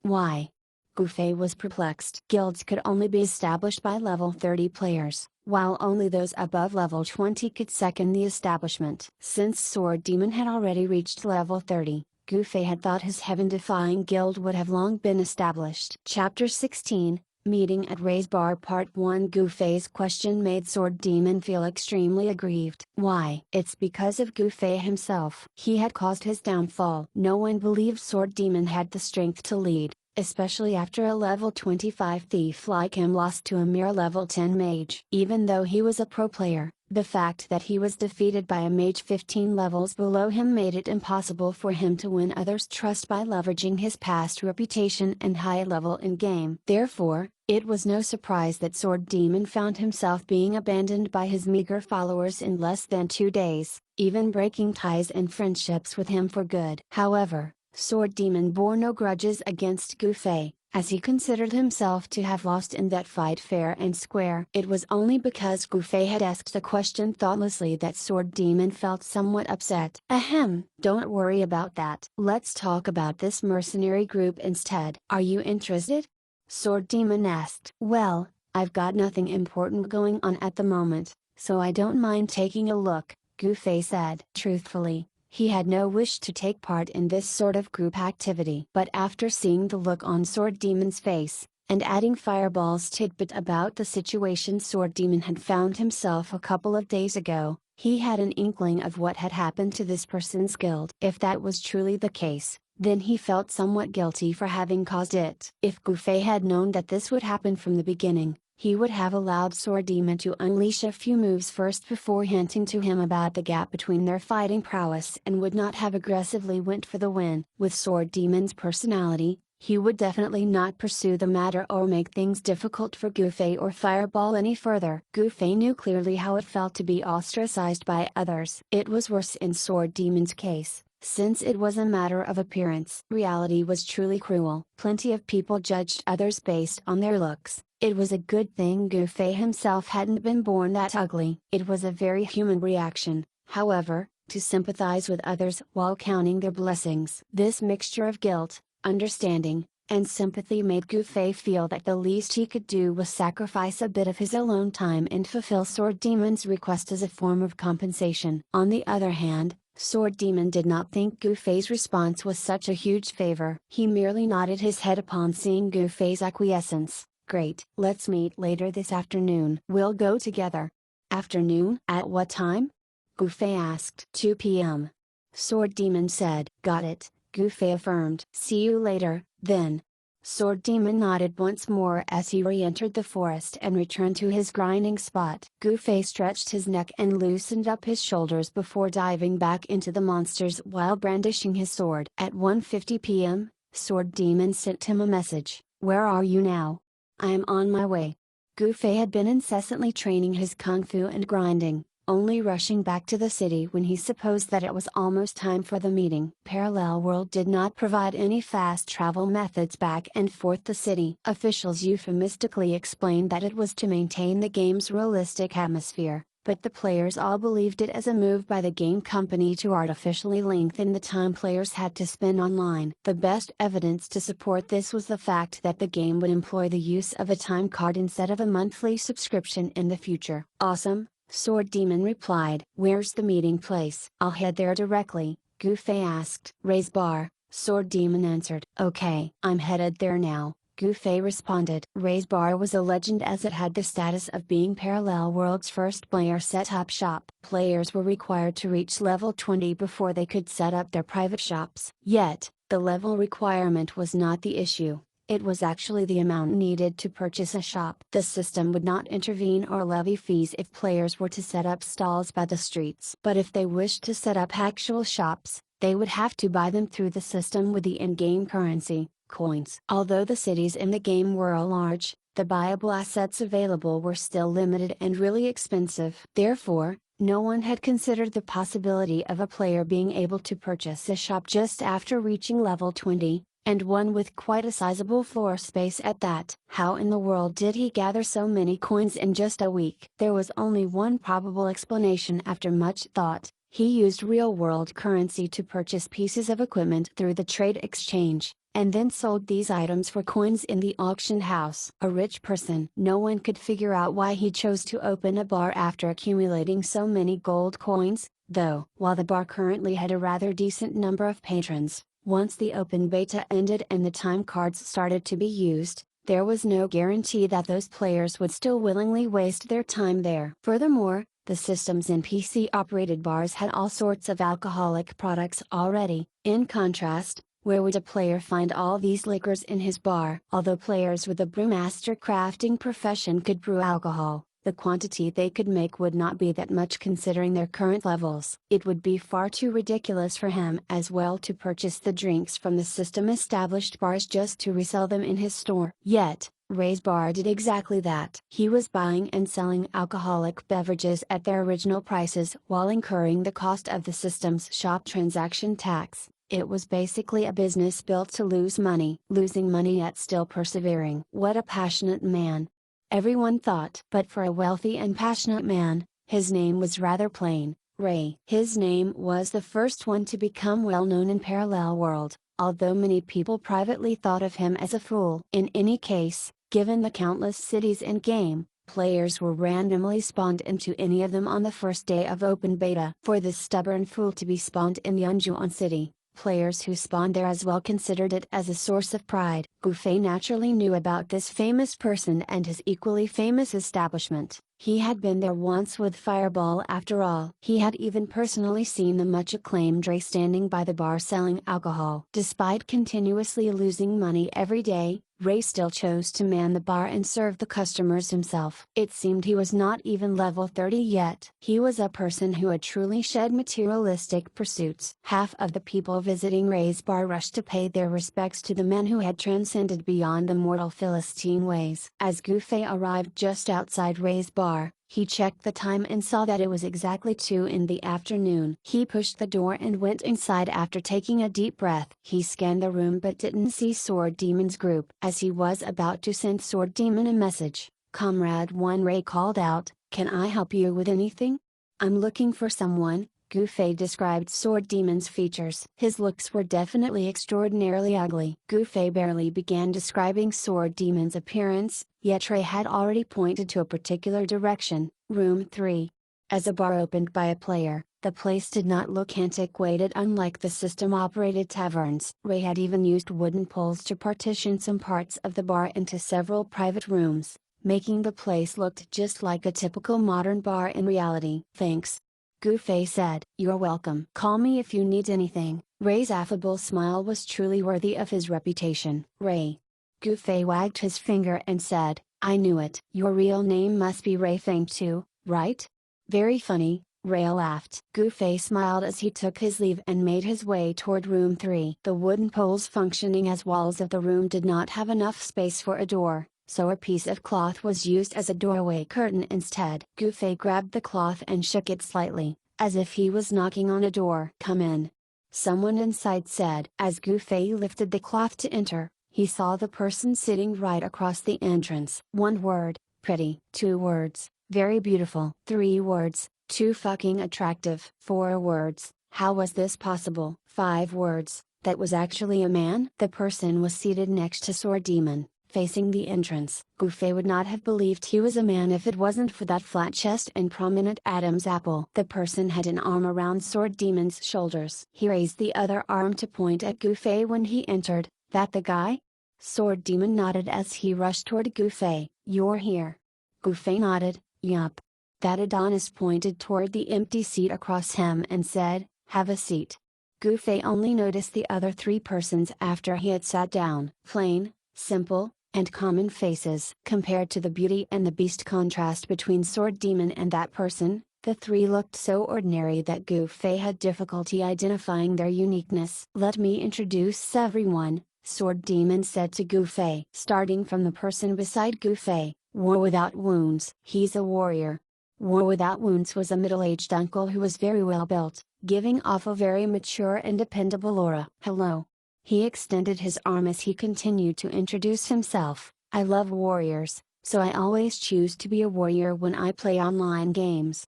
Why? Gu Fei was perplexed. Guilds could only be established by level 30 players, while only those above level 20 could second the establishment. Since Sword Demon had already reached level 30, Gu Fei had thought his Heaven-defying guild would have long been established. Chapter 16, Meeting at Ray's Bar Part 1. Gu Fei's question made Sword Demon feel extremely aggrieved. Why? It's because of Gu Fei himself. He had caused his downfall. No one believed Sword Demon had the strength to lead, especially after a level 25 thief like him lost to a mere level 10 mage. Even though he was a pro player, the fact that he was defeated by a mage 15 levels below him made it impossible for him to win others' trust by leveraging his past reputation and high level in game. Therefore, it was no surprise that Sword Demon found himself being abandoned by his meager followers in less than 2 days, even breaking ties and friendships with him for good. However, Sword Demon bore no grudges against Gu Fei, as he considered himself to have lost in that fight fair and square. It was only because Gu Fei had asked the question thoughtlessly that Sword Demon felt somewhat upset. Ahem, don't worry about that. Let's talk about this mercenary group instead. Are you interested? Sword Demon asked. Well, I've got nothing important going on at the moment, so I don't mind taking a look, Gu Fei said. Truthfully, he had no wish to take part in this sort of group activity. But after seeing the look on Sword Demon's face, and adding Fireball's tidbit about the situation Sword Demon had found himself a couple of days ago, he had an inkling of what had happened to this person's guild. If that was truly the case, then he felt somewhat guilty for having caused it. If Gu Fei had known that this would happen from the beginning, he would have allowed Sword Demon to unleash a few moves first before hinting to him about the gap between their fighting prowess and would not have aggressively went for the win. With Sword Demon's personality, he would definitely not pursue the matter or make things difficult for Gu Fei or Fireball any further. Gu Fei knew clearly how it felt to be ostracized by others. It was worse in Sword Demon's case, since it was a matter of appearance. Reality was truly cruel. Plenty of people judged others based on their looks. It was a good thing Gufei himself hadn't been born that ugly. It was a very human reaction, however, to sympathize with others while counting their blessings. This mixture of guilt, understanding, and sympathy made Gufei feel that the least he could do was sacrifice a bit of his alone time and fulfill Sword Demon's request as a form of compensation. On the other hand, Sword Demon did not think Gufei's response was such a huge favor. He merely nodded his head upon seeing Gufei's acquiescence. Great. Let's meet later this afternoon. We'll go together. Afternoon? At what time? Gufei asked. 2 p.m. Sword Demon said. Got it, Gufei affirmed. See you later, then. Sword Demon nodded once more as he re-entered the forest and returned to his grinding spot. Gufei stretched his neck and loosened up his shoulders before diving back into the monsters while brandishing his sword. At 1:50 p.m., Sword Demon sent him a message. Where are you now? I am on my way. Gufei had been incessantly training his kung fu and grinding, only rushing back to the city when he supposed that it was almost time for the meeting. Parallel World did not provide any fast travel methods back and forth the city. Officials euphemistically explained that it was to maintain the game's realistic atmosphere, but the players all believed it as a move by the game company to artificially lengthen the time players had to spend online. The best evidence to support this was the fact that the game would employ the use of a time card instead of a monthly subscription in the future. Awesome, Sword Demon replied. Where's the meeting place? I'll head there directly, Gufei asked. Raise bar, Sword Demon answered. Okay, I'm headed there now, Gufei responded. Raise Bar was a legend as it had the status of being Parallel World's first player set-up shop. Players were required to reach level 20 before they could set up their private shops. Yet, the level requirement was not the issue. It was actually the amount needed to purchase a shop. The system would not intervene or levy fees if players were to set up stalls by the streets. But if they wished to set up actual shops, they would have to buy them through the system with the in-game currency, coins. Although the cities in the game were large, the buyable assets available were still limited and really expensive. Therefore, no one had considered the possibility of a player being able to purchase a shop just after reaching level 20. And one with quite a sizable floor space at that. How in the world did he gather so many coins in just a week? There was only one probable explanation after much thought. He used real-world currency to purchase pieces of equipment through the trade exchange, and then sold these items for coins in the auction house. A rich person. No one could figure out why he chose to open a bar after accumulating so many gold coins, though. While the bar currently had a rather decent number of patrons, once the open beta ended and the time cards started to be used, there was no guarantee that those players would still willingly waste their time there. Furthermore, the systems in PC-operated bars had all sorts of alcoholic products already. In contrast, where would a player find all these liquors in his bar? Although players with a brewmaster crafting profession could brew alcohol, the quantity they could make would not be that much considering their current levels. It would be far too ridiculous for him as well to purchase the drinks from the system-established bars just to resell them in his store. Yet, Ray's Bar did exactly that. He was buying and selling alcoholic beverages at their original prices while incurring the cost of the system's shop transaction tax. It was basically a business built to lose money. Losing money yet still persevering. What a passionate man, everyone thought. But for a wealthy and passionate man, his name was rather plain, Ray. His name was the first one to become well known in Parallel World, although many people privately thought of him as a fool. In any case, given the countless cities in game, players were randomly spawned into any of them on the first day of open beta. For this stubborn fool to be spawned in Yunjuan City, players who spawned there as well considered it as a source of pride. Gufei naturally knew about this famous person and his equally famous establishment. He had been there once with Fireball after all. He had even personally seen the much acclaimed Ray standing by the bar selling alcohol. Despite continuously losing money every day, Ray still chose to man the bar and serve the customers himself. It seemed he was not even level 30 yet. He was a person who had truly shed materialistic pursuits. Half of the people visiting Ray's bar rushed to pay their respects to the man who had transcended beyond the mortal Philistine ways. As Gufei arrived just outside Ray's bar, He checked the time and saw that it was exactly 2 in the afternoon. He pushed the door and went inside after taking a deep breath. He scanned the room but didn't see Sword Demon's group. As he was about to send Sword Demon a message, Comrade 1 Ray called out, "Can I help you with anything?" "I'm looking for someone." Gu Fei described Sword Demon's features. His looks were definitely extraordinarily ugly. Gu Fei barely began describing Sword Demon's appearance, yet Ray had already pointed to a particular direction, room 3. As a bar opened by a player, the place did not look antiquated unlike the system-operated taverns. Ray had even used wooden poles to partition some parts of the bar into several private rooms, making the place look just like a typical modern bar in reality. "Thanks," Gu Fei said. "You're welcome. Call me if you need anything." Ray's affable smile was truly worthy of his reputation. "Ray." Gu Fei wagged his finger and said, "I knew it. Your real name must be Ray Feng too, right?" "Very funny," Ray laughed. Gu Fei smiled as he took his leave and made his way toward room 3. The wooden poles functioning as walls of the room did not have enough space for a door, so a piece of cloth was used as a doorway curtain instead. Gu Fei grabbed the cloth and shook it slightly, as if he was knocking on a door. "Come in," someone inside said. As Gu Fei lifted the cloth to enter, he saw the person sitting right across the entrance. 1 word, pretty. 2 words, very beautiful. 3 words, too fucking attractive. 4 words, how was this possible? 5 words, that was actually a man? The person was seated next to Sword Demon, facing the entrance. Gu Fei would not have believed he was a man if it wasn't for that flat chest and prominent Adam's apple. The person had an arm around Sword Demon's shoulders. He raised the other arm to point at Gu Fei when he entered. "That the guy?" Sword Demon nodded as he rushed toward Gu Fei. "You're here." Gu Fei nodded, "Yup." That Adonis pointed toward the empty seat across him and said, "Have a seat." Gu Fei only noticed the other 3 persons after he had sat down. Plain, simple, and common faces. Compared to the beauty and the beast contrast between Sword Demon and that person, the 3 looked so ordinary that Gu Fei had difficulty identifying their uniqueness. "Let me introduce everyone," Sword Demon said to Gu Fei. Starting from the person beside Gu Fei, War Without Wounds. "He's a warrior." War Without Wounds was a middle-aged uncle who was very well built, giving off a very mature and dependable aura. "Hello." He extended his arm as he continued to introduce himself. "I love warriors, so I always choose to be a warrior when I play online games."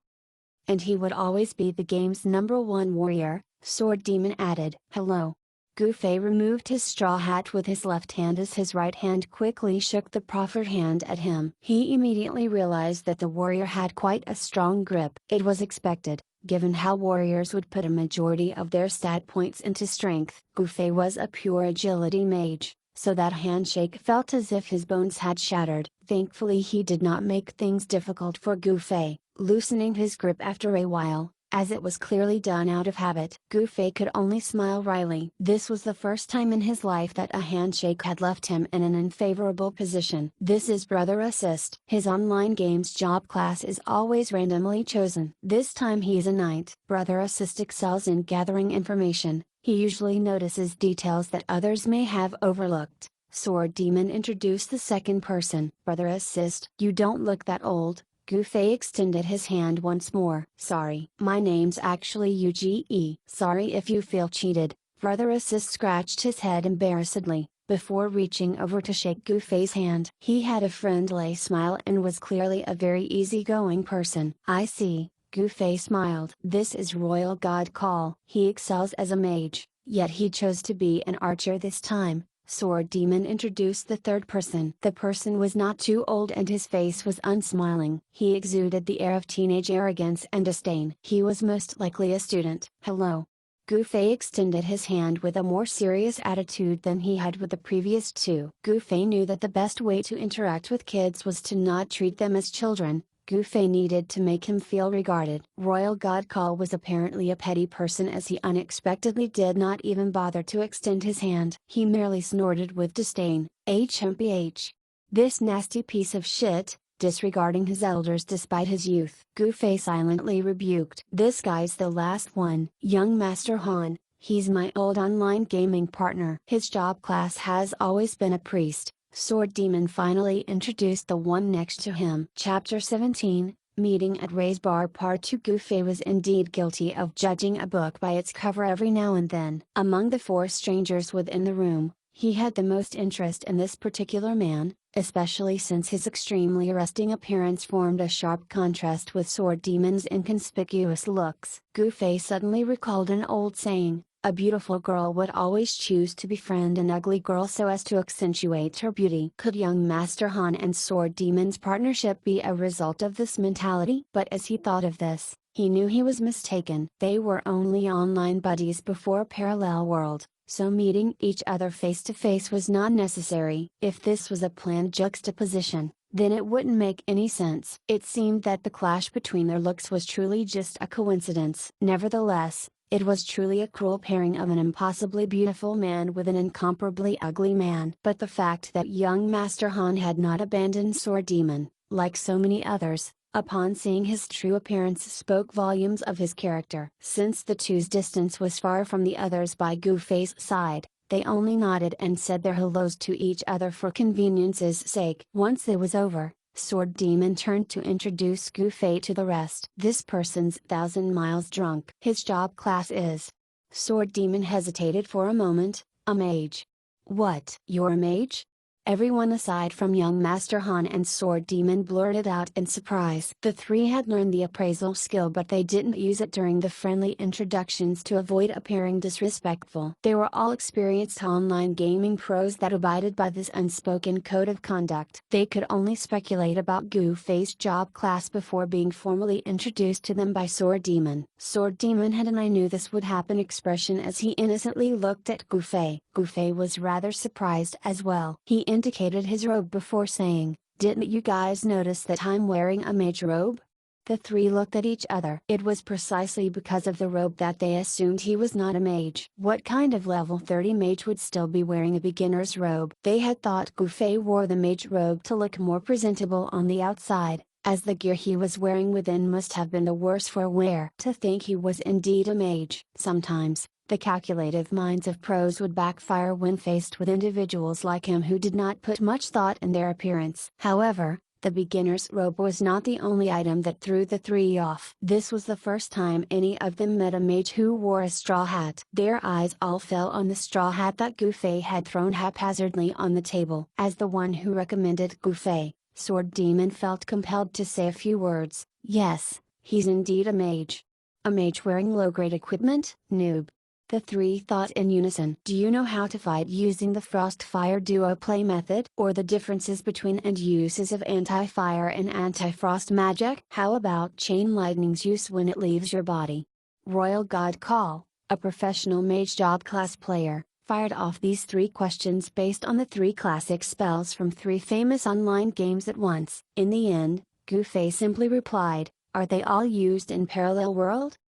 And he would always be the game's #1 warrior, Sword Demon added. "Hello." Gu Fei removed his straw hat with his left hand as his right hand quickly shook the proffered hand at him. He immediately realized that the warrior had quite a strong grip. It was expected, given how warriors would put a majority of their stat points into strength. Gu Fei was a pure agility mage, so that handshake felt as if his bones had shattered. Thankfully he did not make things difficult for Gu Fei, loosening his grip after a while, as it was clearly done out of habit. Gu Fei could only smile wryly. This was the first time in his life that a handshake had left him in an unfavorable position. "This is Brother Assist." His online game's job class is always randomly chosen. This time he is a knight. Brother Assist excels in gathering information. He usually notices details that others may have overlooked. Sword Demon introduced the second person. "Brother Assist." "You don't look that old." Gu Fei extended his hand once more. "Sorry. My name's actually Uge. Sorry if you feel cheated." Brother Assist scratched his head embarrassedly, before reaching over to shake Gu Fei's hand. He had a friendly smile and was clearly a very easygoing person. "I see." Gu Fei smiled. "This is Royal God Call." He excels as a mage, yet he chose to be an archer this time. Sword Demon introduced the third person. The person was not too old and his face was unsmiling. He exuded the air of teenage arrogance and disdain. He was most likely a student. "Hello." Gu Fei extended his hand with a more serious attitude than he had with the previous 2. Gu Fei knew that the best way to interact with kids was to not treat them as children. Gu Fei needed to make him feel regarded. Royal God Call was apparently a petty person as he unexpectedly did not even bother to extend his hand. He merely snorted with disdain. "HMPH. This nasty piece of shit," disregarding his elders despite his youth. Gu Fei silently rebuked. "This guy's the last one." "Young Master Han, he's my old online gaming partner. His job class has always been a priest." Sword Demon finally introduced the one next to him. Chapter 17, Meeting at Ray's Bar Part 2. Gufei was indeed guilty of judging a book by its cover every now and then. Among the 4 strangers within the room, he had the most interest in this particular man, especially since his extremely arresting appearance formed a sharp contrast with Sword Demon's inconspicuous looks. Gufei suddenly recalled an old saying: a beautiful girl would always choose to befriend an ugly girl so as to accentuate her beauty. Could young Master Han and Sword Demon's partnership be a result of this mentality? But as he thought of this, he knew he was mistaken. They were only online buddies before Parallel World, so meeting each other face to face was not necessary. If this was a planned juxtaposition, then it wouldn't make any sense. It seemed that the clash between their looks was truly just a coincidence. Nevertheless, it was truly a cruel pairing of an impossibly beautiful man with an incomparably ugly man. But the fact that young Master Han had not abandoned Sword Demon, like so many others, upon seeing his true appearance spoke volumes of his character. Since the two's distance was far from the others by Gufei's side, they only nodded and said their hellos to each other for convenience's sake. Once it was over, Sword Demon turned to introduce Gufei to the rest. This person's 1,000 miles drunk. His job class is. Sword Demon hesitated for a moment, a mage. What? You're a mage? Everyone aside from young Master Han and Sword Demon blurted out in surprise. The 3 had learned the appraisal skill, but they didn't use it during the friendly introductions to avoid appearing disrespectful. They were all experienced online gaming pros that abided by this unspoken code of conduct. They could only speculate about Gufei's job class before being formally introduced to them by Sword Demon. Sword Demon had an "I knew this would happen" expression as he innocently looked at Gufei. Gufei was rather surprised as well. He indicated his robe before saying, "Didn't you guys notice that I'm wearing a mage robe?" The 3 looked at each other. It was precisely because of the robe that they assumed he was not a mage. What kind of level 30 mage would still be wearing a beginner's robe? They had thought Gufei wore the mage robe to look more presentable on the outside, as the gear he was wearing within must have been the worse for wear. To think he was indeed a mage. Sometimes, the calculative minds of pros would backfire when faced with individuals like him who did not put much thought in their appearance. However, the beginner's robe was not the only item that threw the 3 off. This was the first time any of them met a mage who wore a straw hat. Their eyes all fell on the straw hat that Gufei had thrown haphazardly on the table. As the one who recommended Gufei, Sword Demon felt compelled to say a few words. Yes, he's indeed a mage. A mage wearing low-grade equipment? Noob. The 3 thought in unison. Do you know how to fight using the Frost-Fire duo play method? Or the differences between and uses of anti-fire and anti-frost magic? How about chain lightning's use when it leaves your body? Royal God Call, a professional mage job class player, fired off these 3 questions based on the 3 classic spells from 3 famous online games at once. In the end, Gufei simply replied, "Are they all used in Parallel World?"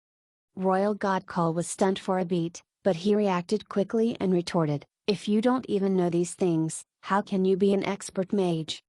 Royal God Call was stunned for a beat, but he reacted quickly and retorted, "If you don't even know these things, how can you be an expert mage?"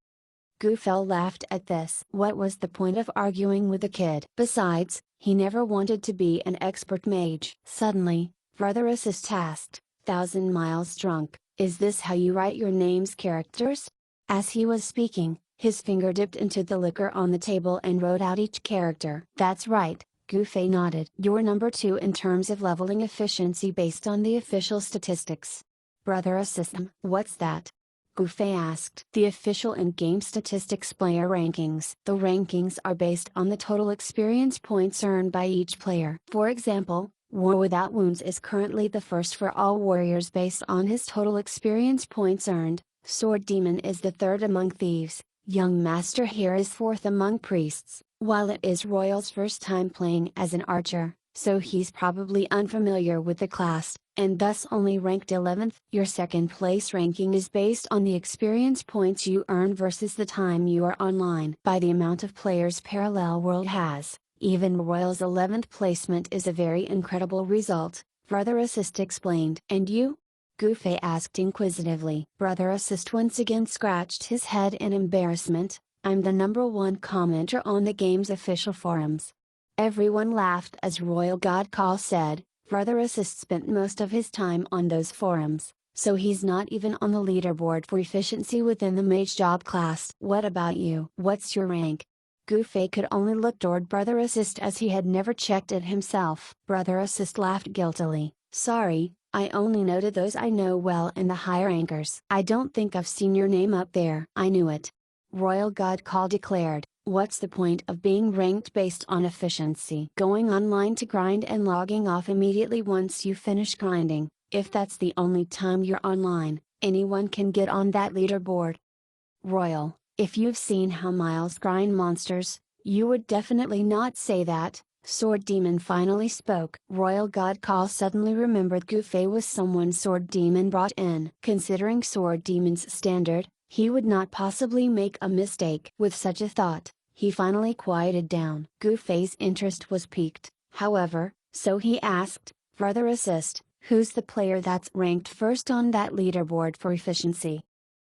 Gufei laughed at this. What was the point of arguing with the kid? Besides, he never wanted to be an expert mage. Suddenly, Brother Assist asked, "1,000 miles drunk, is this how you write your name's characters?" As he was speaking, his finger dipped into the liquor on the table and wrote out each character. "That's right." Gufei nodded. "You're number 2 in terms of leveling efficiency based on the official statistics." Brother Assistant. "What's that?" Gufei asked. "The official in-game statistics player rankings." The rankings are based on the total experience points earned by each player. For example, War Without Wounds is currently the first for all warriors based on his total experience points earned. Sword Demon is the 3rd among thieves. Young Master here is 4th among priests. While it is Royal's first time playing as an archer, so he's probably unfamiliar with the class, and thus only ranked 11th. Your second place ranking is based on the experience points you earn versus the time you are online. By the amount of players Parallel World has, even Royal's 11th placement is a very incredible result, Brother Assist explained. "And you?" Gufei asked inquisitively. Brother Assist once again scratched his head in embarrassment. "I'm the number 1 commenter on the game's official forums." Everyone laughed as Royal God Call said, "Brother Assist spent most of his time on those forums, so he's not even on the leaderboard for efficiency within the mage job class." "What about you? What's your rank?" Gu Fei could only look toward Brother Assist as he had never checked it himself. Brother Assist laughed guiltily. Sorry, I only noted those I know well in the higher anchors. I don't think I've seen your name up there. I knew it. Royal God Call declared, what's the point of being ranked based on efficiency? Going online to grind and logging off immediately once you finish grinding, if that's the only time you're online, anyone can get on that leaderboard. Royal, if you've seen how Miles grind monsters, you would definitely not say that. Sword Demon finally spoke. Royal God Call suddenly remembered Gu Fei was someone Sword Demon brought in. Considering Sword Demon's standard, he would not possibly make a mistake. With such a thought, he finally quieted down. Gu Fei's interest was piqued, however, so he asked, Brother Assist, who's the player that's ranked first on that leaderboard for efficiency?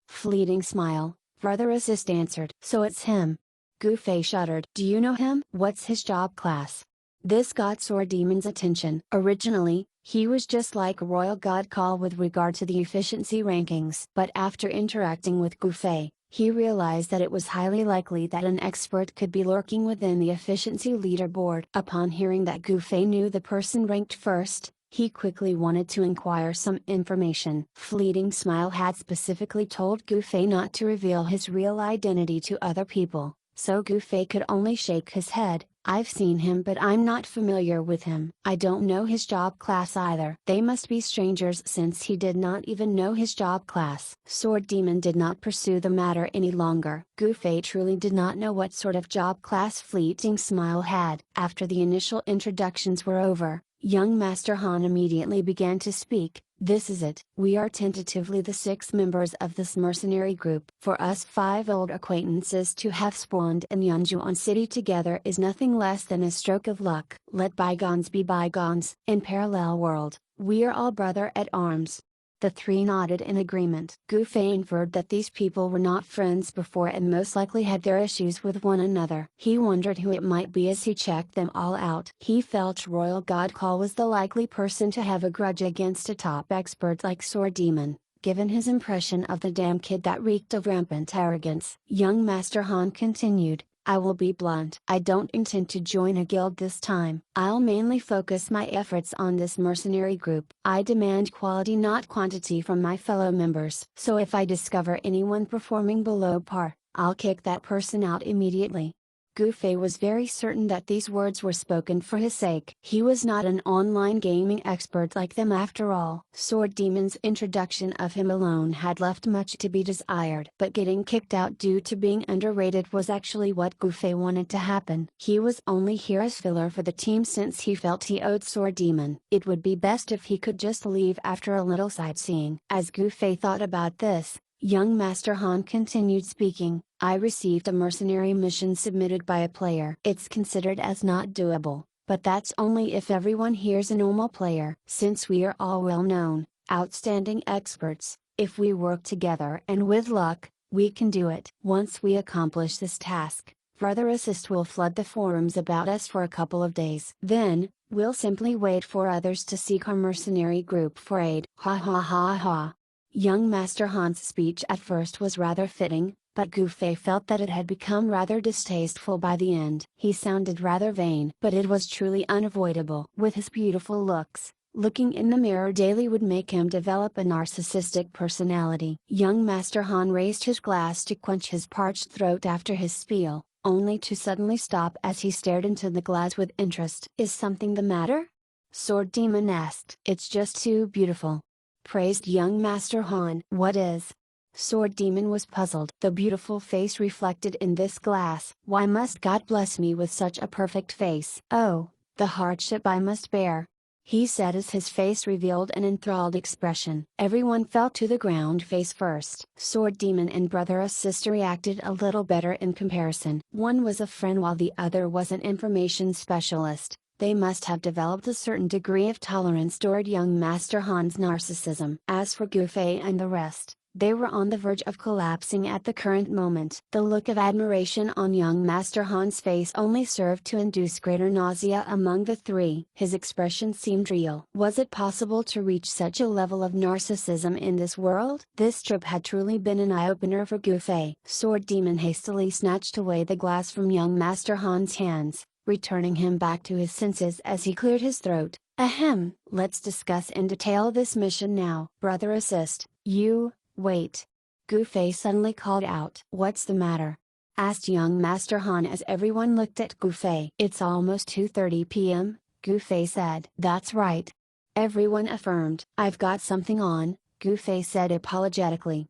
Fleeting smile, Brother Assist answered. So it's him. Gu Fei shuddered. Do you know him? What's his job class? This got Sword Demon's attention. Originally, he was just like Royal God Call with regard to the efficiency rankings. But after interacting with Gu Fei, he realized that it was highly likely that an expert could be lurking within the efficiency leaderboard. Upon hearing that Gu Fei knew the person ranked first, he quickly wanted to inquire some information. Fleeting Smile had specifically told Gu Fei not to reveal his real identity to other people, so Gu Fei could only shake his head. I've seen him but I'm not familiar with him. I don't know his job class either. They must be strangers since he did not even know his job class. Sword Demon did not pursue the matter any longer. Gu Fei truly did not know what sort of job class Fleeting Smile had. After the initial introductions were over, young Master Han immediately began to speak. This is it. We are tentatively the 6 members of this mercenary group. For us 5 old acquaintances to have spawned in Yanjuan City together is nothing less than a stroke of luck. Let bygones be bygones. In Parallel World, we are all brother at arms. The 3 nodded in agreement. Gu Fei inferred that these people were not friends before and most likely had their issues with one another. He wondered who it might be as he checked them all out. He felt Royal God Call was the likely person to have a grudge against a top expert like Sword Demon, given his impression of the damn kid that reeked of rampant arrogance. Young Master Han continued, I will be blunt. I don't intend to join a guild this time. I'll mainly focus my efforts on this mercenary group. I demand quality not quantity from my fellow members. So if I discover anyone performing below par, I'll kick that person out immediately. Gu Fei was very certain that these words were spoken for his sake. He was not an online gaming expert like them after all. Sword Demon's introduction of him alone had left much to be desired. But getting kicked out due to being underrated was actually what Gu Fei wanted to happen. He was only here as filler for the team since he felt he owed Sword Demon. It would be best if he could just leave after a little sightseeing. As Gu Fei thought about this, young Master Han continued speaking. I received a mercenary mission submitted by a player. It's considered as not doable, but that's only if everyone here's a normal player. Since we are all well-known, outstanding experts, if we work together and with luck, we can do it. Once we accomplish this task, Brother Assist will flood the forums about us for a couple of days. Then, we'll simply wait for others to seek our mercenary group for aid. Ha ha ha ha. Young Master Han's speech at first was rather fitting, but Gu Fei felt that it had become rather distasteful by the end. He sounded rather vain, but it was truly unavoidable. With his beautiful looks, looking in the mirror daily would make him develop a narcissistic personality. Young Master Han raised his glass to quench his parched throat after his spiel, only to suddenly stop as he stared into the glass with interest. Is something the matter? Sword Demon asked. It's just too beautiful, praised young Master Han. What is? Sword Demon was puzzled. The beautiful face reflected in this glass. Why must God bless me with such a perfect face? Oh, the hardship I must bear, he said as his face revealed an enthralled expression. Everyone fell to the ground face first. Sword Demon and Brother Assist reacted a little better in comparison. One was a friend while the other was an information specialist. They must have developed a certain degree of tolerance toward young Master Han's narcissism. As for Gu Fei and the rest, They were on the verge of collapsing at the current moment. The look of admiration on young Master Han's face only served to induce greater nausea among the three. His expression seemed real. Was it possible to reach such a level of narcissism in this world? This trip had truly been an eye-opener for Gufei. Sword Demon hastily snatched away the glass from young Master Han's hands, returning him back to his senses as he cleared his throat. Ahem, let's discuss in detail this mission now. Brother assist, you. Wait! Gufei suddenly called out. What's the matter? Asked young Master Han as everyone looked at Gufei. It's almost 2:30 p.m., Gufei said. That's right. Everyone affirmed. I've got something on, Gufei said apologetically.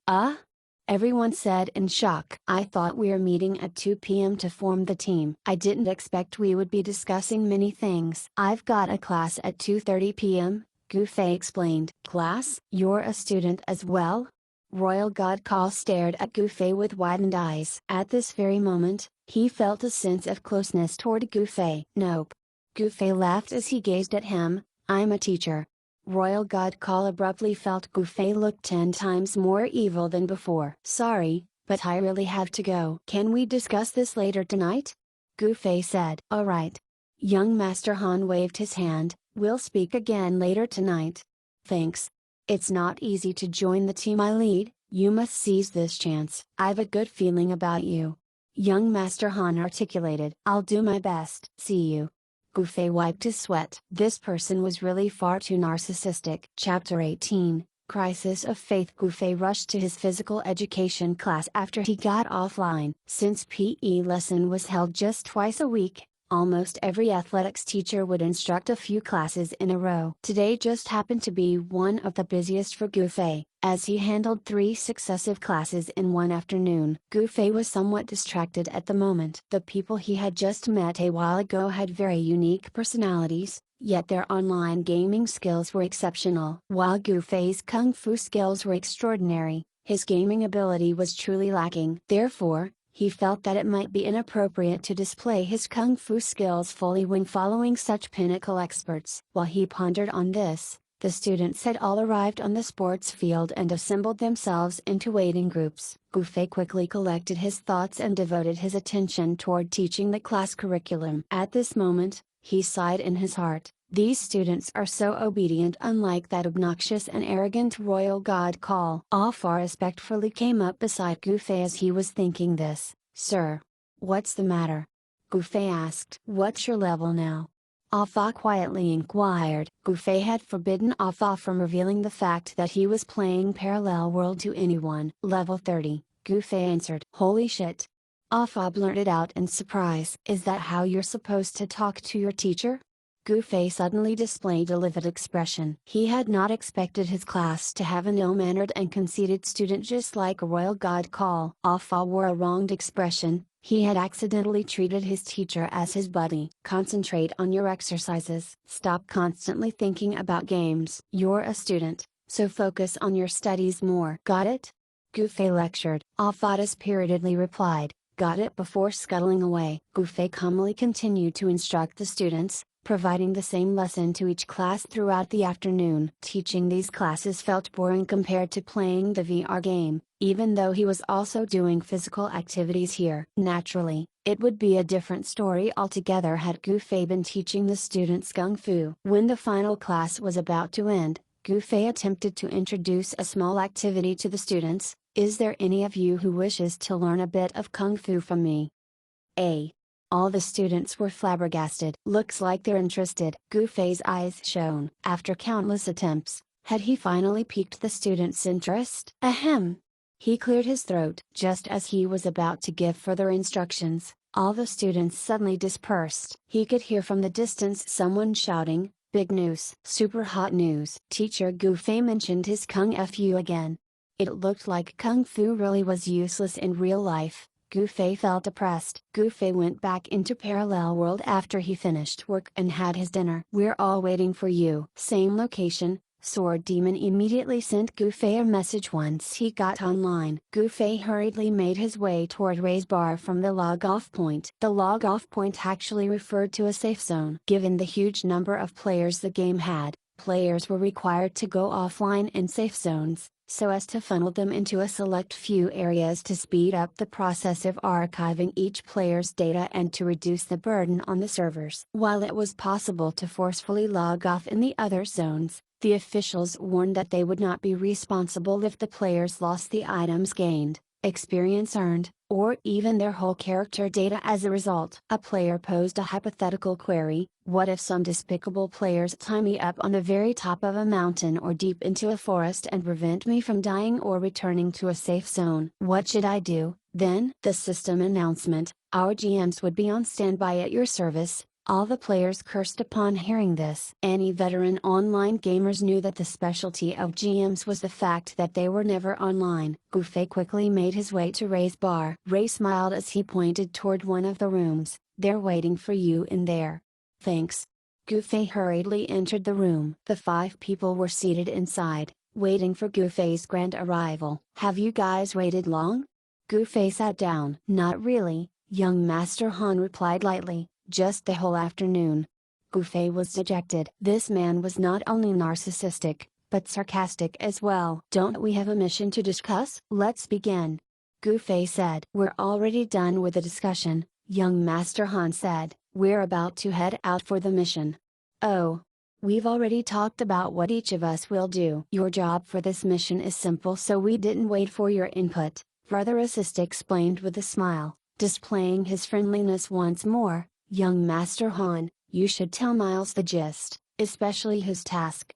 Everyone said in shock. I thought we're meeting at 2 p.m. to form the team. I didn't expect we would be discussing many things. I've got a class at 2:30 p.m., Gufei explained. Class? You're a student as well? Royal God Call stared at Gufei with widened eyes. At this very moment, he felt a sense of closeness toward Gufei. Nope. Gufei laughed as he gazed at him. I'm a teacher. Royal God Call abruptly felt Gufei look 10 times more evil than before. Sorry, but I really have to go. Can we discuss this later tonight? Gufei said. Alright. Young Master Han waved his hand. We'll speak again later tonight. Thanks. It's not easy to join the team I lead, you must seize this chance. I've a good feeling about you. Young Master Han articulated. I'll do my best. See you. Gufei wiped his sweat. This person was really far too narcissistic. Chapter 18, Crisis of Faith. Gufei rushed to his physical education class after he got offline. Since PE lesson was held just twice a week, almost every athletics teacher would instruct a few classes in a row. Today just happened to be one of the busiest for Gufei, as he handled 3 successive classes in one afternoon. Gufei was somewhat distracted at the moment. The people he had just met a while ago had very unique personalities, yet their online gaming skills were exceptional. While Gufei's kung fu skills were extraordinary, his gaming ability was truly lacking. Therefore, he felt that it might be inappropriate to display his kung fu skills fully when following such pinnacle experts. While he pondered on this, the students had all arrived on the sports field and assembled themselves into waiting groups. Gufei quickly collected his thoughts and devoted his attention toward teaching the class curriculum. At this moment, he sighed in his heart. These students are so obedient, unlike that obnoxious and arrogant royal god Call. Alpha respectfully came up beside Gufei as he was thinking this. Sir. What's the matter? Gufei asked. What's your level now? Alpha quietly inquired. Gufei had forbidden Alpha from revealing the fact that he was playing Parallel World to anyone. Level 30, Gufei answered. Holy shit. Alpha blurted out in surprise. Is that how you're supposed to talk to your teacher? Gufei suddenly displayed a livid expression. He had not expected his class to have an ill-mannered and conceited student just like a royal god Call. Alpha wore a wronged expression. He had accidentally treated his teacher as his buddy. Concentrate on your exercises. Stop constantly thinking about games. You're a student, so focus on your studies more. Got it? Gufei lectured. Alpha dispiritedly replied, got it, before scuttling away. Gufei calmly continued to instruct the students, providing the same lesson to each class throughout the afternoon. Teaching these classes felt boring compared to playing the VR game, even though he was also doing physical activities here. Naturally, it would be a different story altogether had Gufei been teaching the students Kung Fu. When the final class was about to end, Gufei attempted to introduce a small activity to the students. Is there any of you who wishes to learn a bit of Kung Fu from me? All the students were flabbergasted. Looks like they're interested. Gufei's eyes shone. After countless attempts, had he finally piqued the students' interest? Ahem! He cleared his throat. Just as he was about to give further instructions, all the students suddenly dispersed. He could hear from the distance someone shouting, big news! Super hot news! Teacher Gufei mentioned his Kung Fu again. It looked like Kung Fu really was useless in real life. Gufei felt depressed. Gufei went back into Parallel World after he finished work and had his dinner. We're all waiting for you. Same location. Sword Demon immediately sent Gufei a message once he got online. Gufei hurriedly made his way toward Ray's bar from the log-off point. The log-off point actually referred to a safe zone. Given the huge number of players the game had, players were required to go offline in safe zones, so as to funnel them into a select few areas to speed up the process of archiving each player's data and to reduce the burden on the servers. While it was possible to forcefully log off in the other zones, the officials warned that they would not be responsible if the players lost the items gained, experience earned, or even their whole character data as a result. A player posed a hypothetical query: what if some despicable players tie me up on the very top of a mountain or deep into a forest and prevent me from dying or returning to a safe zone? What should I do? Then, the system announcement: our GMs would be on standby at your service. All the players cursed upon hearing this. Any veteran online gamers knew that the specialty of GMs was the fact that they were never online. Gufei quickly made his way to Ray's bar. Ray smiled as he pointed toward one of the rooms. They're waiting for you in there. Thanks. Gufei hurriedly entered the room. The 5 people were seated inside, waiting for Gufei's grand arrival. Have you guys waited long? Gufei sat down. Not really, young Master Han replied lightly. Just the whole afternoon. Gufei was dejected. This man was not only narcissistic, but sarcastic as well. Don't we have a mission to discuss? Let's begin. Gufei said. We're already done with the discussion, young Master Han said. We're about to head out for the mission. Oh. We've already talked about what each of us will do. Your job for this mission is simple, so we didn't wait for your input, Brother Assist explained with a smile, displaying his friendliness once more. Young Master Han, you should tell Miles the gist, especially his task.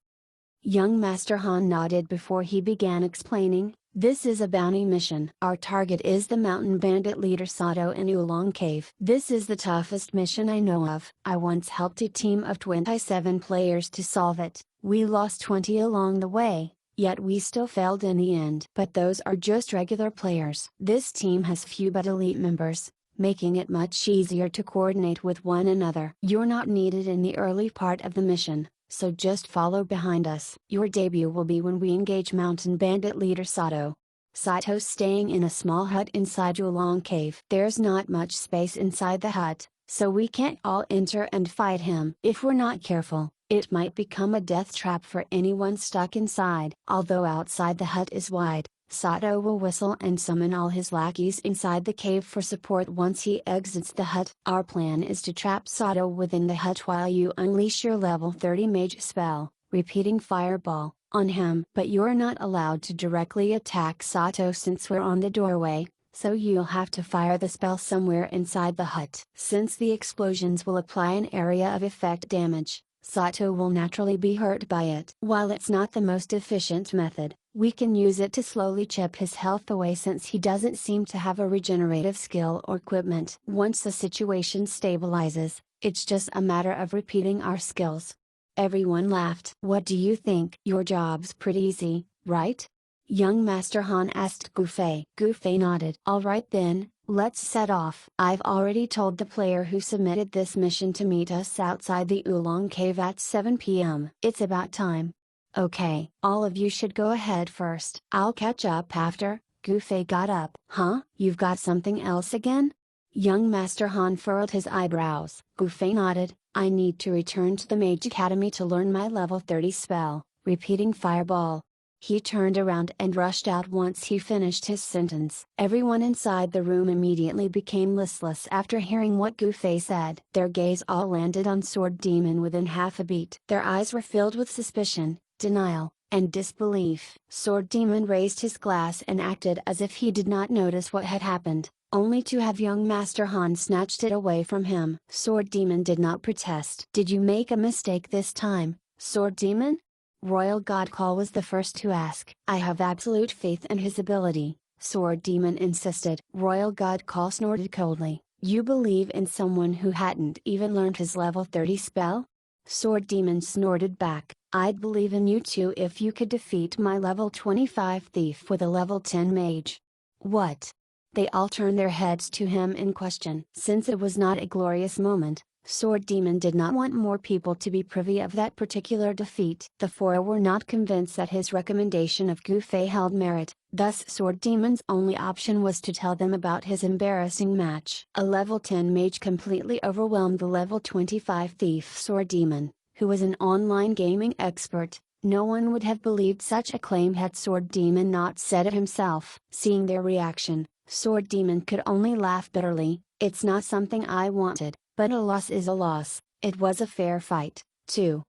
Young Master Han nodded before he began explaining. This is a bounty mission. Our target is the mountain bandit leader Sato in Oolong Cave. This is the toughest mission I know of. I once helped a team of 27 players to solve it. We lost 20 along the way, yet we still failed in the end. But those are just regular players. This team has few but elite members, making it much easier to coordinate with one another. You're not needed in the early part of the mission, so just follow behind us. Your debut will be when we engage mountain bandit leader Sato. Sato's staying in a small hut inside Oolong Cave. There's not much space inside the hut, so we can't all enter and fight him. If we're not careful, it might become a death trap for anyone stuck inside. Although outside the hut is wide, Sato will whistle and summon all his lackeys inside the cave for support once he exits the hut. Our plan is to trap Sato within the hut while you unleash your level 30 mage spell, repeating fireball, on him. But you're not allowed to directly attack Sato since we're on the doorway, so you'll have to fire the spell somewhere inside the hut. Since the explosions will apply an area of effect damage, Sato will naturally be hurt by it. While it's not the most efficient method, we can use it to slowly chip his health away since he doesn't seem to have a regenerative skill or equipment. Once the situation stabilizes, it's just a matter of repeating our skills. Everyone laughed. What do you think? Your job's pretty easy, right? Young Master Han asked Gufei. Gufei nodded. Alright then, let's set off. I've already told the player who submitted this mission to meet us outside the Oolong Cave at 7 p.m. It's about time. Okay, all of you should go ahead first. I'll catch up after. Gufei got up. Huh? You've got something else again? Young Master Han furrowed his eyebrows. Gufei nodded. I need to return to the Mage Academy to learn my level 30 spell, repeating fireball. He turned around and rushed out once he finished his sentence. Everyone inside the room immediately became listless after hearing what Gufei said. Their gaze all landed on Sword Demon within half a beat. Their eyes were filled with suspicion, denial, and disbelief. Sword Demon raised his glass and acted as if he did not notice what had happened, only to have young Master Han snatched it away from him. Sword Demon did not protest. Did you make a mistake this time, Sword Demon? Royal Godcall was the first to ask. I have absolute faith in his ability, Sword Demon insisted. Royal Godcall snorted coldly. You believe in someone who hadn't even learned his level 30 spell? Sword Demon snorted back. I'd believe in you too if you could defeat my level 25 thief with a level 10 mage. What? They all turned their heads to him in question. Since it was not a glorious moment, Sword Demon did not want more people to be privy of that particular defeat. The 4 were not convinced that his recommendation of Gufei held merit, thus Sword Demon's only option was to tell them about his embarrassing match. A level 10 mage completely overwhelmed the level 25 thief Sword Demon, who was an online gaming expert, No one would have believed such a claim had Sword Demon not said it himself. Seeing their reaction, Sword Demon could only laugh bitterly. It's not something I wanted, but a loss is a loss. It was a fair fight, too.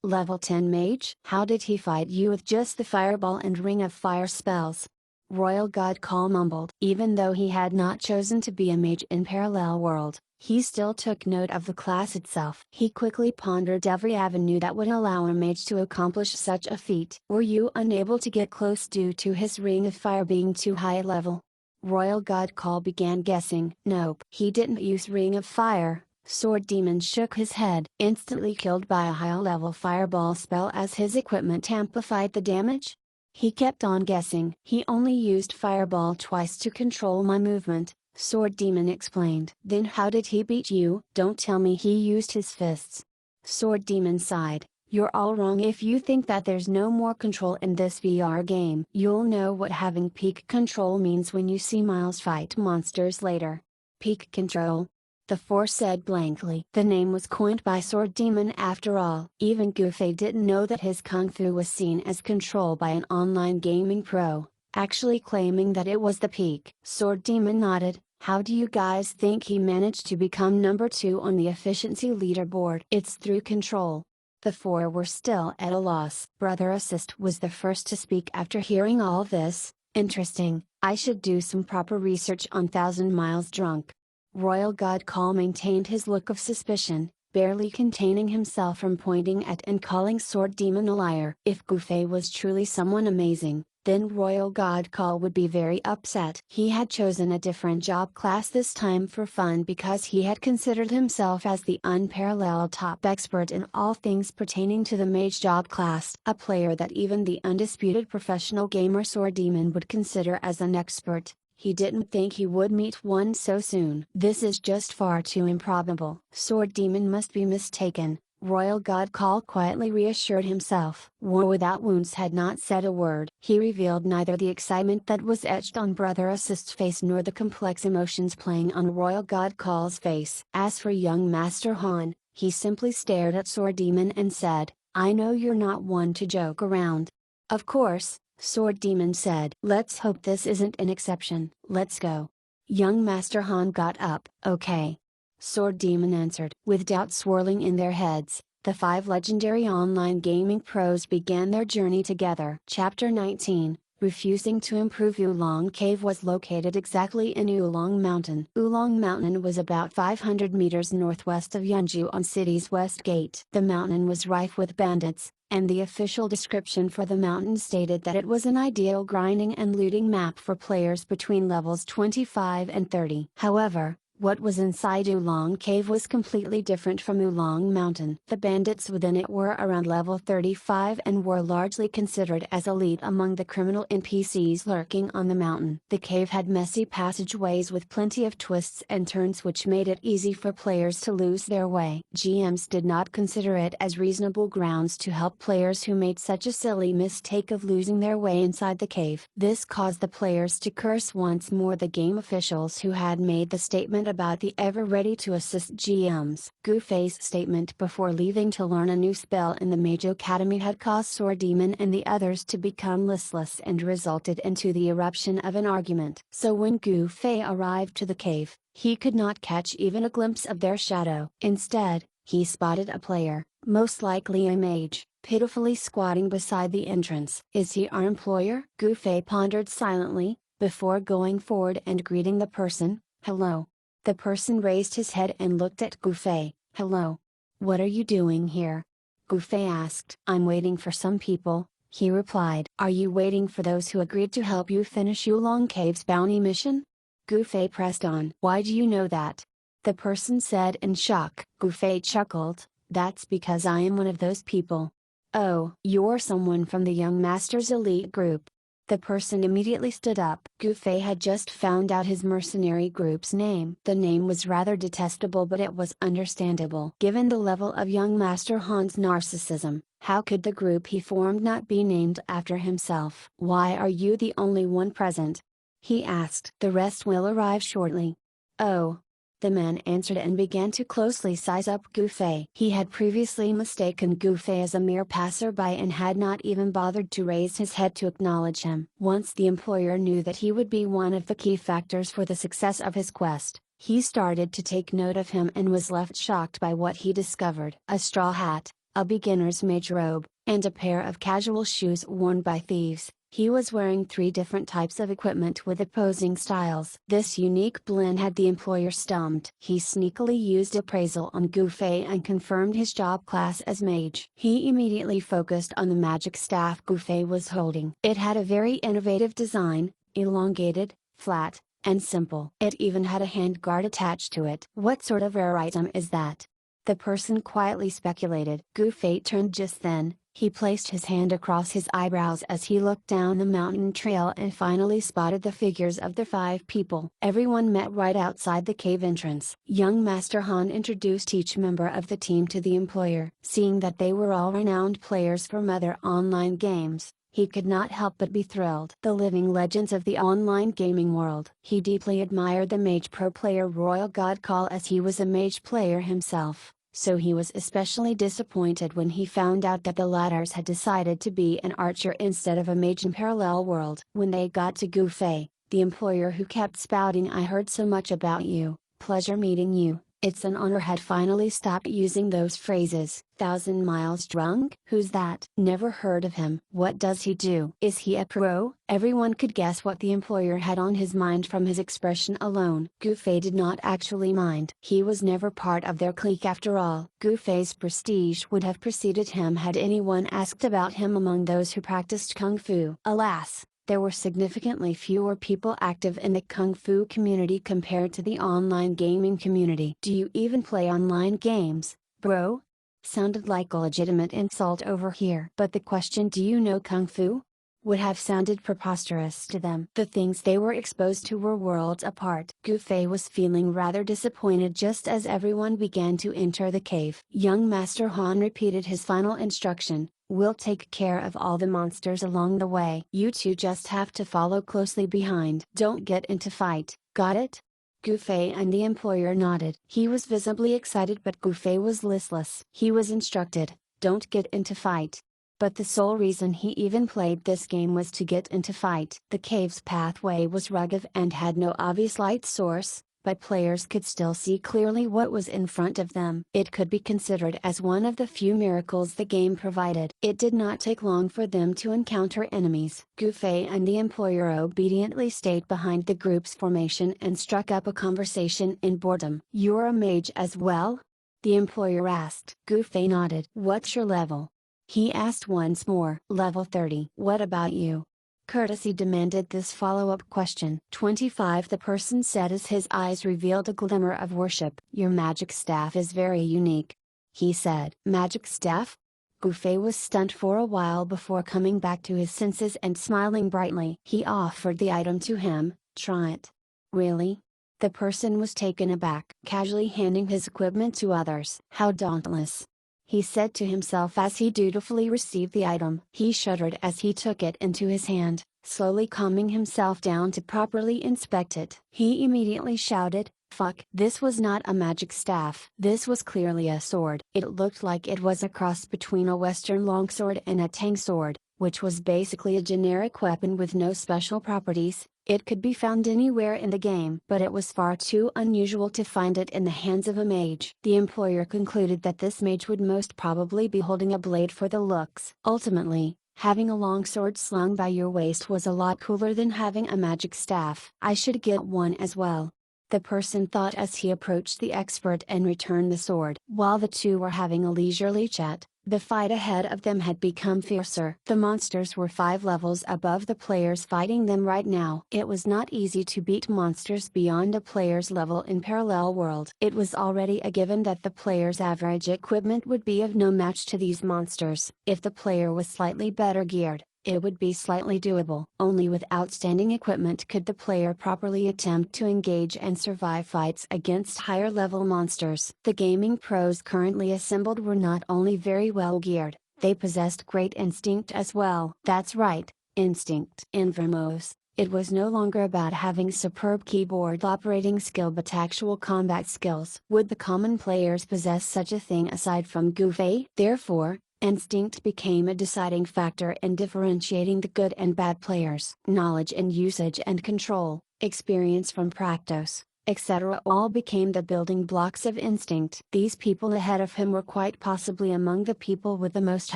Level 10 Mage? How did he fight you with just the Fireball and Ring of Fire spells? Royal God Call mumbled. Even though he had not chosen to be a mage in Parallel World, he still took note of the class itself. He quickly pondered every avenue that would allow a mage to accomplish such a feat. Were you unable to get close due to his Ring of Fire being too high level? Royal God Call began guessing. Nope. He didn't use Ring of Fire. Sword Demon shook his head. Instantly killed by a high-level fireball spell as his equipment amplified the damage? He kept on guessing. He only used fireball twice to control my movement, Sword Demon explained. Then how did he beat you? Don't tell me he used his fists. Sword Demon sighed. You're all wrong if you think that there's no more control in this VR game. You'll know what having peak control means when you see Miles fight monsters later. Peak control? The four said blankly. The name was coined by Sword Demon after all. Even Gufei didn't know that his kung fu was seen as control by an online gaming pro, actually claiming that it was the peak. Sword Demon nodded. How do you guys think he managed to become number 2 on the efficiency leaderboard? It's through control. The four were still at a loss. Brother Assist was the first to speak after hearing all this. Interesting, I should do some proper research on Thousand Miles Drunk. Royal God Call maintained his look of suspicion, barely containing himself from pointing at and calling Sword Demon a liar. If Gufei was truly someone amazing, then Royal God Call would be very upset. He had chosen a different job class this time for fun because he had considered himself as the unparalleled top expert in all things pertaining to the mage job class. A player that even the undisputed professional gamer Sword Demon would consider as an expert. He didn't think he would meet one so soon. This is just far too improbable. Sword Demon must be mistaken, Royal God Call quietly reassured himself. War Without Wounds had not said a word. He revealed neither the excitement that was etched on Brother Assist's face nor the complex emotions playing on Royal God Call's face. As for young Master Han, he simply stared at Sword Demon and said, I know you're not one to joke around. Of course, Sword Demon said. Let's hope this isn't an exception. Let's go. Young Master Han got up. Okay. Sword Demon answered. With doubt swirling in their heads, the 5 legendary online gaming pros began their journey together. Chapter 19, Refusing to Improve. Oolong Cave was located exactly in Oolong Mountain. Oolong Mountain was about 500 meters northwest of Yunju on city's west gate. The mountain was rife with bandits, and the official description for the mountain stated that it was an ideal grinding and looting map for players between levels 25 and 30. However, what was inside Oolong Cave was completely different from Oolong Mountain. The bandits within it were around level 35 and were largely considered as elite among the criminal NPCs lurking on the mountain. The cave had messy passageways with plenty of twists and turns which made it easy for players to lose their way. GMs did not consider it as reasonable grounds to help players who made such a silly mistake of losing their way inside the cave. This caused the players to curse once more the game officials who had made the statement about the ever-ready to assist GMs. Gufei's statement before leaving to learn a new spell in the Mage Academy had caused Sword Demon and the others to become listless and resulted into the eruption of an argument. So when Gufei arrived to the cave, he could not catch even a glimpse of their shadow. Instead, he spotted a player, most likely a mage, pitifully squatting beside the entrance. Is he our employer? Gufei pondered silently, before going forward and greeting the person. Hello. The person raised his head and looked at Gufei. Hello. What are you doing here? Gufei asked. I'm waiting for some people, he replied. Are you waiting for those who agreed to help you finish Oolong Cave's bounty mission? Gufei pressed on. Why do you know that? The person said in shock. Gufei chuckled. That's because I am one of those people. Oh, you're someone from the Young Master's elite group. The person immediately stood up. Gufei had just found out his mercenary group's name. The name was rather detestable, but it was understandable. Given the level of young Master Han's narcissism, how could the group he formed not be named after himself? Why are you the only one present? He asked. The rest will arrive shortly. Oh. The man answered and began to closely size up Gufei. He had previously mistaken Gufei as a mere passerby and had not even bothered to raise his head to acknowledge him. Once the employer knew that he would be one of the key factors for the success of his quest, he started to take note of him and was left shocked by what he discovered. A straw hat, a beginner's mage robe, and a pair of casual shoes worn by thieves. He was wearing 3 different types of equipment with opposing styles. This unique blend had the employer stumped. He sneakily used appraisal on Gufei and confirmed his job class as mage. He immediately focused on the magic staff Gufei was holding. It had a very innovative design, elongated, flat, and simple. It even had a handguard attached to it. "What sort of rare item is that?" the person quietly speculated. Gufei turned just then. He placed his hand across his eyebrows as he looked down the mountain trail and finally spotted the figures of the 5 people. Everyone met right outside the cave entrance. Young Master Han introduced each member of the team to the employer. Seeing that they were all renowned players from other online games, he could not help but be thrilled. The living legends of the online gaming world. He deeply admired the Mage Pro player Royal Godcall as he was a Mage player himself. So he was especially disappointed when he found out that the latters had decided to be an archer instead of a mage in Parallel World. When they got to Gufei, the employer who kept spouting "I heard so much about you, pleasure meeting you, it's an honor" had finally stopped using those phrases. "1,000 miles drunk? Who's that? Never heard of him. What does he do? Is he a pro?" Everyone could guess what the employer had on his mind from his expression alone. Gufei did not actually mind. He was never part of their clique after all. Gufei's prestige would have preceded him had anyone asked about him among those who practiced Kung Fu. Alas, there were significantly fewer people active in the Kung Fu community compared to the online gaming community. "Do you even play online games, bro?" sounded like a legitimate insult over here. But the question "Do you know Kung Fu?" would have sounded preposterous to them. The things they were exposed to were worlds apart. Gufei was feeling rather disappointed just as everyone began to enter the cave. Young Master Han repeated his final instruction: "We'll take care of all the monsters along the way. You two just have to follow closely behind. Don't get into fight, got it?" Gufei and the employer nodded. He was visibly excited but Gufei was listless. He was instructed, "Don't get into fight." But the sole reason he even played this game was to get into fight. The cave's pathway was rugged and had no obvious light source, but players could still see clearly what was in front of them. It could be considered as one of the few miracles the game provided. It did not take long for them to encounter enemies. Gufei and the employer obediently stayed behind the group's formation and struck up a conversation in boredom. "You're a mage as well?" the employer asked. Gufei nodded. "What's your level?" he asked once more. "Level 30. What about you?" Courtesy demanded this follow-up question. 25 the person said as his eyes revealed a glimmer of worship. "Your magic staff is very unique," he said. "Magic staff?" Gufei was stunned for a while before coming back to his senses and smiling brightly. He offered the item to him. "Try it." "Really?" The person was taken aback. Casually handing his equipment to others. "How dauntless," he said to himself as he dutifully received the item. He shuddered as he took it into his hand, slowly calming himself down to properly inspect it. He immediately shouted, "Fuck!" This was not a magic staff. This was clearly a sword. It looked like it was a cross between a Western longsword and a tang sword, which was basically a generic weapon with no special properties. It could be found anywhere in the game, but it was far too unusual to find it in the hands of a mage. The employer concluded that this mage would most probably be holding a blade for the looks. Ultimately, having a long sword slung by your waist was a lot cooler than having a magic staff. "I should get one as well," the person thought as he approached the expert and returned the sword. While the two were having a leisurely chat, the fight ahead of them had become fiercer. The monsters were 5 levels above the players fighting them right now. It was not easy to beat monsters beyond a player's level in Parallel World. It was already a given that the player's average equipment would be of no match to these monsters. If the player was slightly better geared, it would be slightly doable. Only with outstanding equipment could the player properly attempt to engage and survive fights against higher level monsters. The gaming pros currently assembled were not only very well geared, they possessed great instinct as well. That's right, instinct. Infamous, It was no longer about having superb keyboard operating skill but actual combat skills. Would the common players possess such a thing aside from Gufei? Therefore, instinct became a deciding factor in differentiating the good and bad players. Knowledge and usage and control, experience from practice, etc. all became the building blocks of instinct. These people ahead of him were quite possibly among the people with the most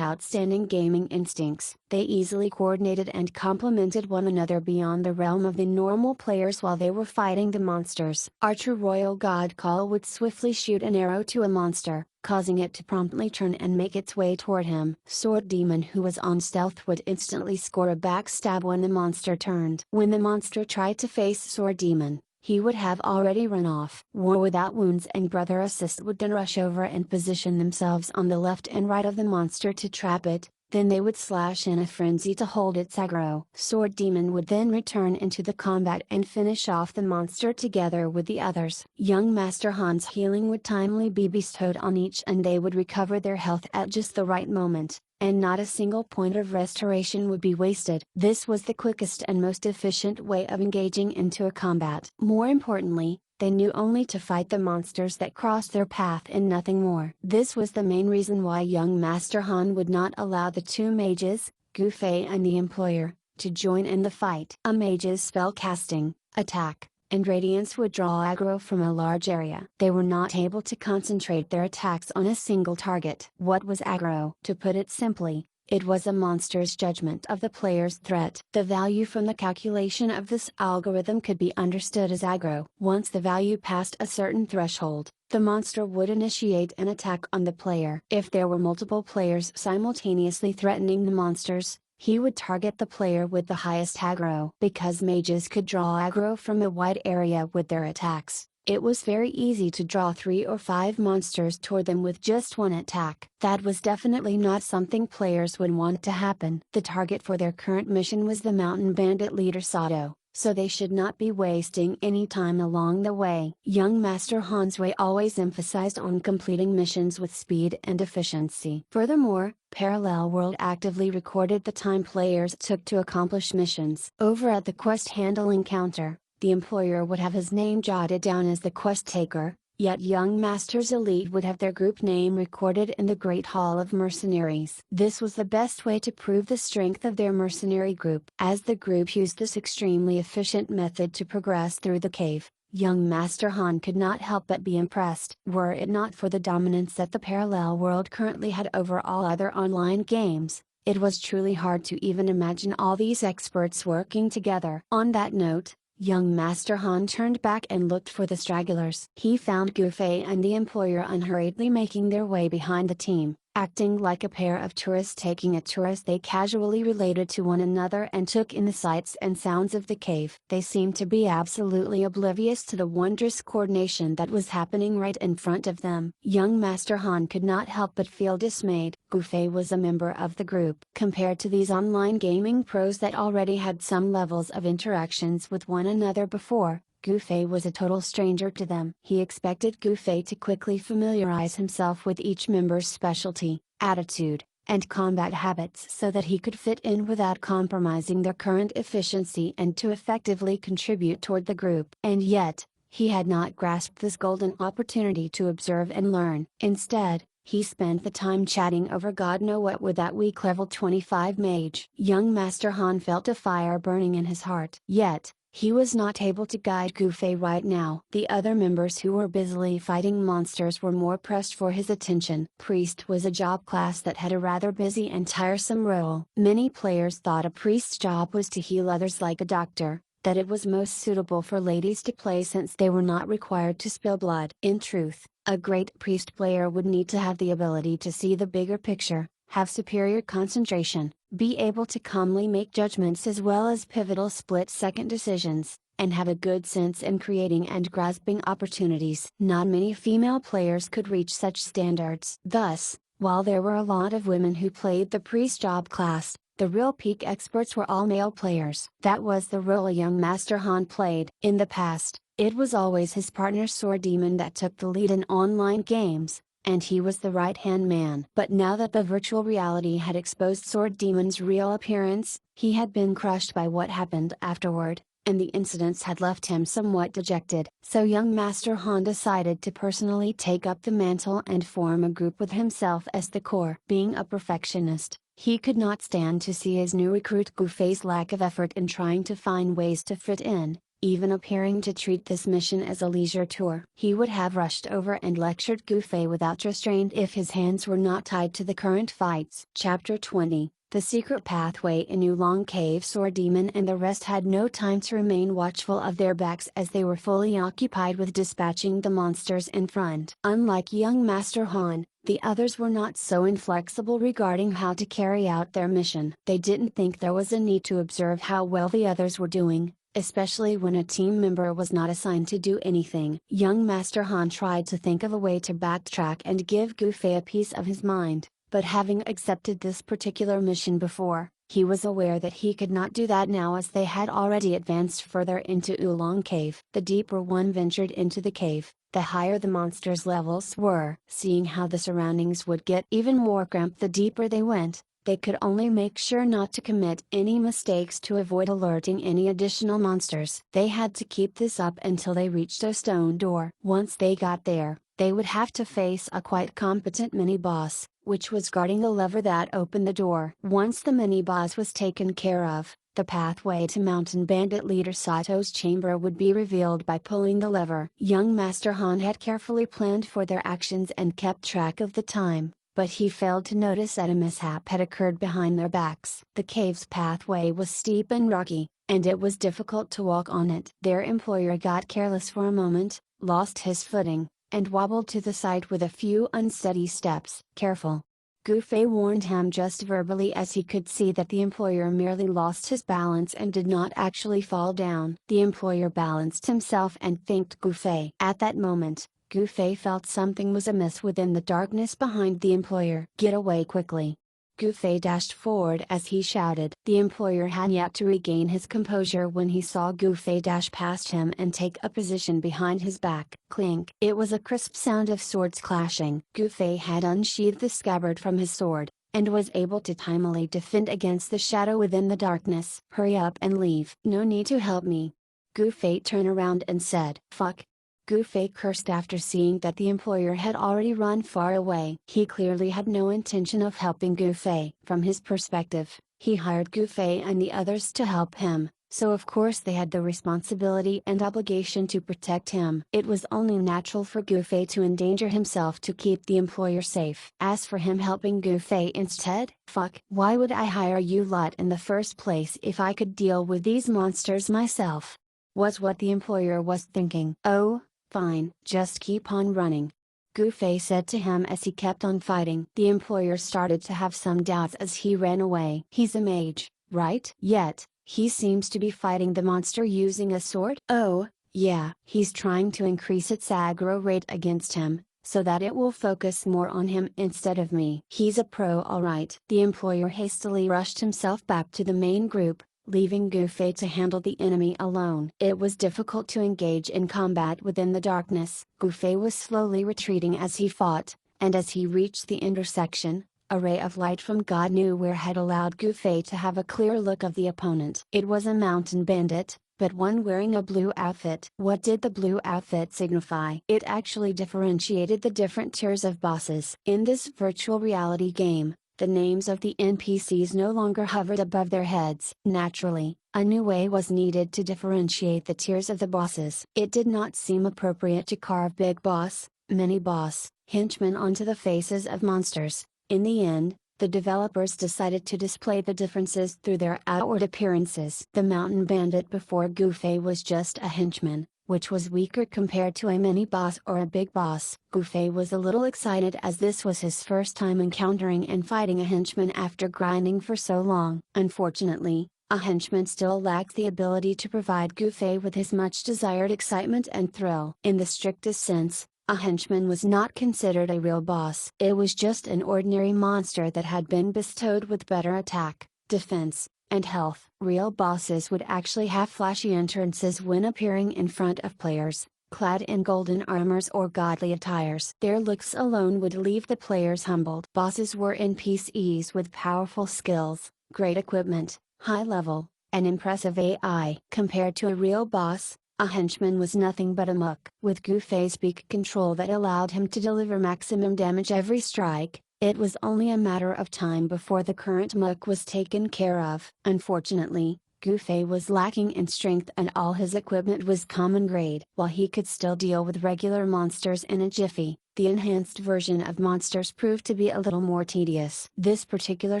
outstanding gaming instincts. They easily coordinated and complemented one another beyond the realm of the normal players while they were fighting the monsters. Archer Royal God Call would swiftly shoot an arrow to a monster, causing it to promptly turn and make its way toward him. Sword Demon, who was on stealth, would instantly score a backstab when the monster turned. When the monster tried to face Sword Demon, he would have already run off. War Without Wounds and Brother Assist would then rush over and position themselves on the left and right of the monster to trap it, then they would slash in a frenzy to hold its aggro. Sword Demon would then return into the combat and finish off the monster together with the others. Young Master Han's healing would timely be bestowed on each and they would recover their health at just the right moment, and not a single point of restoration would be wasted. This was the quickest and most efficient way of engaging into a combat. More importantly, they knew only to fight the monsters that crossed their path and nothing more. This was the main reason why young Master Han would not allow the two mages, Gufei and the employer, to join in the fight. A mage's spell casting, attack, and radiance would draw aggro from a large area. They were not able to concentrate their attacks on a single target. What was aggro? To put it simply, it was a monster's judgment of the player's threat. The value from the calculation of this algorithm could be understood as aggro. Once the value passed a certain threshold, the monster would initiate an attack on the player. If there were multiple players simultaneously threatening the monsters, he would target the player with the highest aggro. Because mages could draw aggro from a wide area with their attacks, it was very easy to draw 3 or 5 monsters toward them with just one attack. That was definitely not something players would want to happen. The target for their current mission was the mountain bandit leader Sato, so they should not be wasting any time along the way. Young Master Han's way always emphasized on completing missions with speed and efficiency. Furthermore, Parallel World actively recorded the time players took to accomplish missions. Over at the quest handling counter, the employer would have his name jotted down as the quest taker, yet young Masters Elite would have their group name recorded in the Great Hall of Mercenaries. This was the best way to prove the strength of their mercenary group. As the group used this extremely efficient method to progress through the cave, young Master Han could not help but be impressed. Were it not for the dominance that the Parallel World currently had over all other online games, it was truly hard to even imagine all these experts working together. On that note, young Master Han turned back and looked for the stragglers. He found Gufei and the employer unhurriedly making their way behind the team, acting like a pair of tourists taking a tour as they casually related to one another and took in the sights and sounds of the cave. They seemed to be absolutely oblivious to the wondrous coordination that was happening right in front of them. Young Master Han could not help but feel dismayed. Gufei was a member of the group. Compared to these online gaming pros that already had some levels of interactions with one another before, Gufei was a total stranger to them. He expected Gufei to quickly familiarize himself with each member's specialty, attitude, and combat habits so that he could fit in without compromising their current efficiency and to effectively contribute toward the group. And yet, he had not grasped this golden opportunity to observe and learn. Instead, he spent the time chatting over God know what with that weak level 25 mage. Young Master Han felt a fire burning in his heart. Yet, he was not able to guide Gufei right now. The other members who were busily fighting monsters were more pressed for his attention. Priest was a job class that had a rather busy and tiresome role. Many players thought a priest's job was to heal others like a doctor, that it was most suitable for ladies to play since they were not required to spill blood. In truth, a great priest player would need to have the ability to see the bigger picture, have superior concentration, be able to calmly make judgments as well as pivotal split-second decisions, and have a good sense in creating and grasping opportunities. Not many female players could reach such standards. Thus, while there were a lot of women who played the priest job class, the real peak experts were all male players. That was the role a young Master Han played. In the past, it was always his partner Sword Demon that took the lead in online games, and he was the right-hand man. But now that the virtual reality had exposed Sword Demon's real appearance, he had been crushed by what happened afterward, and the incidents had left him somewhat dejected. So young Master Han decided to personally take up the mantle and form a group with himself as the core. Being a perfectionist, he could not stand to see his new recruit Gu Fei's lack of effort in trying to find ways to fit in, even appearing to treat this mission as a leisure tour. He would have rushed over and lectured Gu Fei without restraint if his hands were not tied to the current fights. Chapter 20, The Secret Pathway in Oolong Cave. Sword Demon and the rest had no time to remain watchful of their backs as they were fully occupied with dispatching the monsters in front. Unlike young Master Han, the others were not so inflexible regarding how to carry out their mission. They didn't think there was a need to observe how well the others were doing, especially when a team member was not assigned to do anything. Young Master Han tried to think of a way to backtrack and give Gu Fei a piece of his mind, but having accepted this particular mission before, he was aware that he could not do that now as they had already advanced further into Oolong Cave. The deeper one ventured into the cave, the higher the monsters' levels were. Seeing how the surroundings would get even more cramped the deeper they went, they could only make sure not to commit any mistakes to avoid alerting any additional monsters. They had to keep this up until they reached a stone door. Once they got there, they would have to face a quite competent mini-boss, which was guarding the lever that opened the door. Once the mini-boss was taken care of, the pathway to Mountain Bandit leader Sato's chamber would be revealed by pulling the lever. Young Master Han had carefully planned for their actions and kept track of the time, but he failed to notice that a mishap had occurred behind their backs. The cave's pathway was steep and rocky, and it was difficult to walk on it. Their employer got careless for a moment, lost his footing, and wobbled to the side with a few unsteady steps. Careful! Gu Fei warned him just verbally as he could see that the employer merely lost his balance and did not actually fall down. The employer balanced himself and thanked Gu Fei. At that moment, Gu Fei felt something was amiss within the darkness behind the employer. Get away quickly! Gu Fei dashed forward as he shouted. The employer had yet to regain his composure when he saw Gu Fei dash past him and take a position behind his back. Clink! It was a crisp sound of swords clashing. Gu Fei had unsheathed the scabbard from his sword, and was able to timely defend against the shadow within the darkness. Hurry up and leave. No need to help me. Gu Fei turned around and said. Fuck! Gu Fei cursed after seeing that the employer had already run far away. He clearly had no intention of helping Gu Fei. From his perspective, he hired Gu Fei and the others to help him, so of course they had the responsibility and obligation to protect him. It was only natural for Gu Fei to endanger himself to keep the employer safe. As for him helping Gu Fei instead, fuck! Why would I hire you lot in the first place if I could deal with these monsters myself? Was what the employer was thinking. Oh, fine, just keep on running. Gu Fei said to him as he kept on fighting. The employer started to have some doubts as he ran away. He's a mage, right? Yet, he seems to be fighting the monster using a sword? Oh, yeah. He's trying to increase its aggro rate against him, so that it will focus more on him instead of me. He's a pro alright. The employer hastily rushed himself back to the main group, leaving Gu Fei to handle the enemy alone. It was difficult to engage in combat within the darkness. Gu Fei was slowly retreating as he fought, and as he reached the intersection, a ray of light from God knew where had allowed Gu Fei to have a clear look of the opponent. It was a mountain bandit, but one wearing a blue outfit. What did the blue outfit signify? It actually differentiated the different tiers of bosses. In this virtual reality game, the names of the NPCs no longer hovered above their heads. Naturally, a new way was needed to differentiate the tiers of the bosses. It did not seem appropriate to carve Big Boss, Mini Boss, Henchman onto the faces of monsters. In the end, the developers decided to display the differences through their outward appearances. The mountain bandit before Gu Fei was just a henchman, which was weaker compared to a mini-boss or a big boss. Gu Fei was a little excited as this was his first time encountering and fighting a henchman after grinding for so long. Unfortunately, a henchman still lacked the ability to provide Gu Fei with his much desired excitement and thrill. In the strictest sense, a henchman was not considered a real boss. It was just an ordinary monster that had been bestowed with better attack, defense, and health. Real bosses would actually have flashy entrances when appearing in front of players, clad in golden armors or godly attires. Their looks alone would leave the players humbled. Bosses were NPCs with powerful skills, great equipment, high level, and impressive AI. Compared to a real boss, a henchman was nothing but a muck. With Gu Fei's peak control that allowed him to deliver maximum damage every strike, it was only a matter of time before the current muck was taken care of. Unfortunately, Gu Fei was lacking in strength and all his equipment was common grade. While he could still deal with regular monsters in a jiffy, the enhanced version of monsters proved to be a little more tedious. This particular